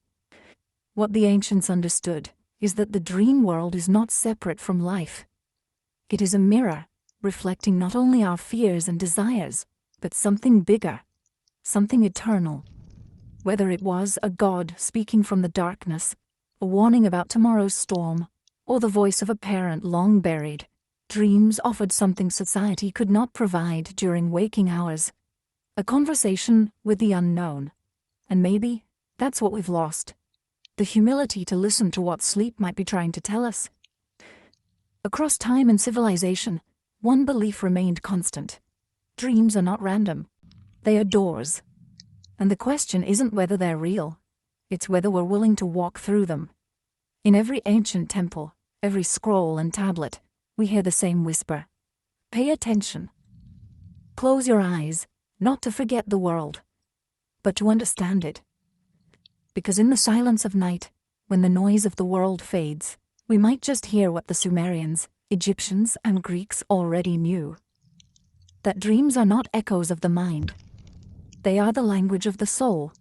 What the ancients understood is that the dream world is not separate from life. It is a mirror, reflecting not only our fears and desires, but something bigger, something eternal. Whether it was a god speaking from the darkness, a warning about tomorrow's storm, or the voice of a parent long buried, dreams offered something society could not provide during waking hours. A conversation with the unknown. And maybe that's what we've lost. The humility to listen to what sleep might be trying to tell us. Across time and civilization, one belief remained constant. Dreams are not random. They are doors. And the question isn't whether they're real. It's whether we're willing to walk through them. In every ancient temple, every scroll and tablet, we hear the same whisper. Pay attention. Close your eyes, not to forget the world, but to understand it. Because in the silence of night, when the noise of the world fades, we might just hear what the Sumerians, Egyptians and Greeks already knew that dreams are not echoes of the mind. They are the language of the soul.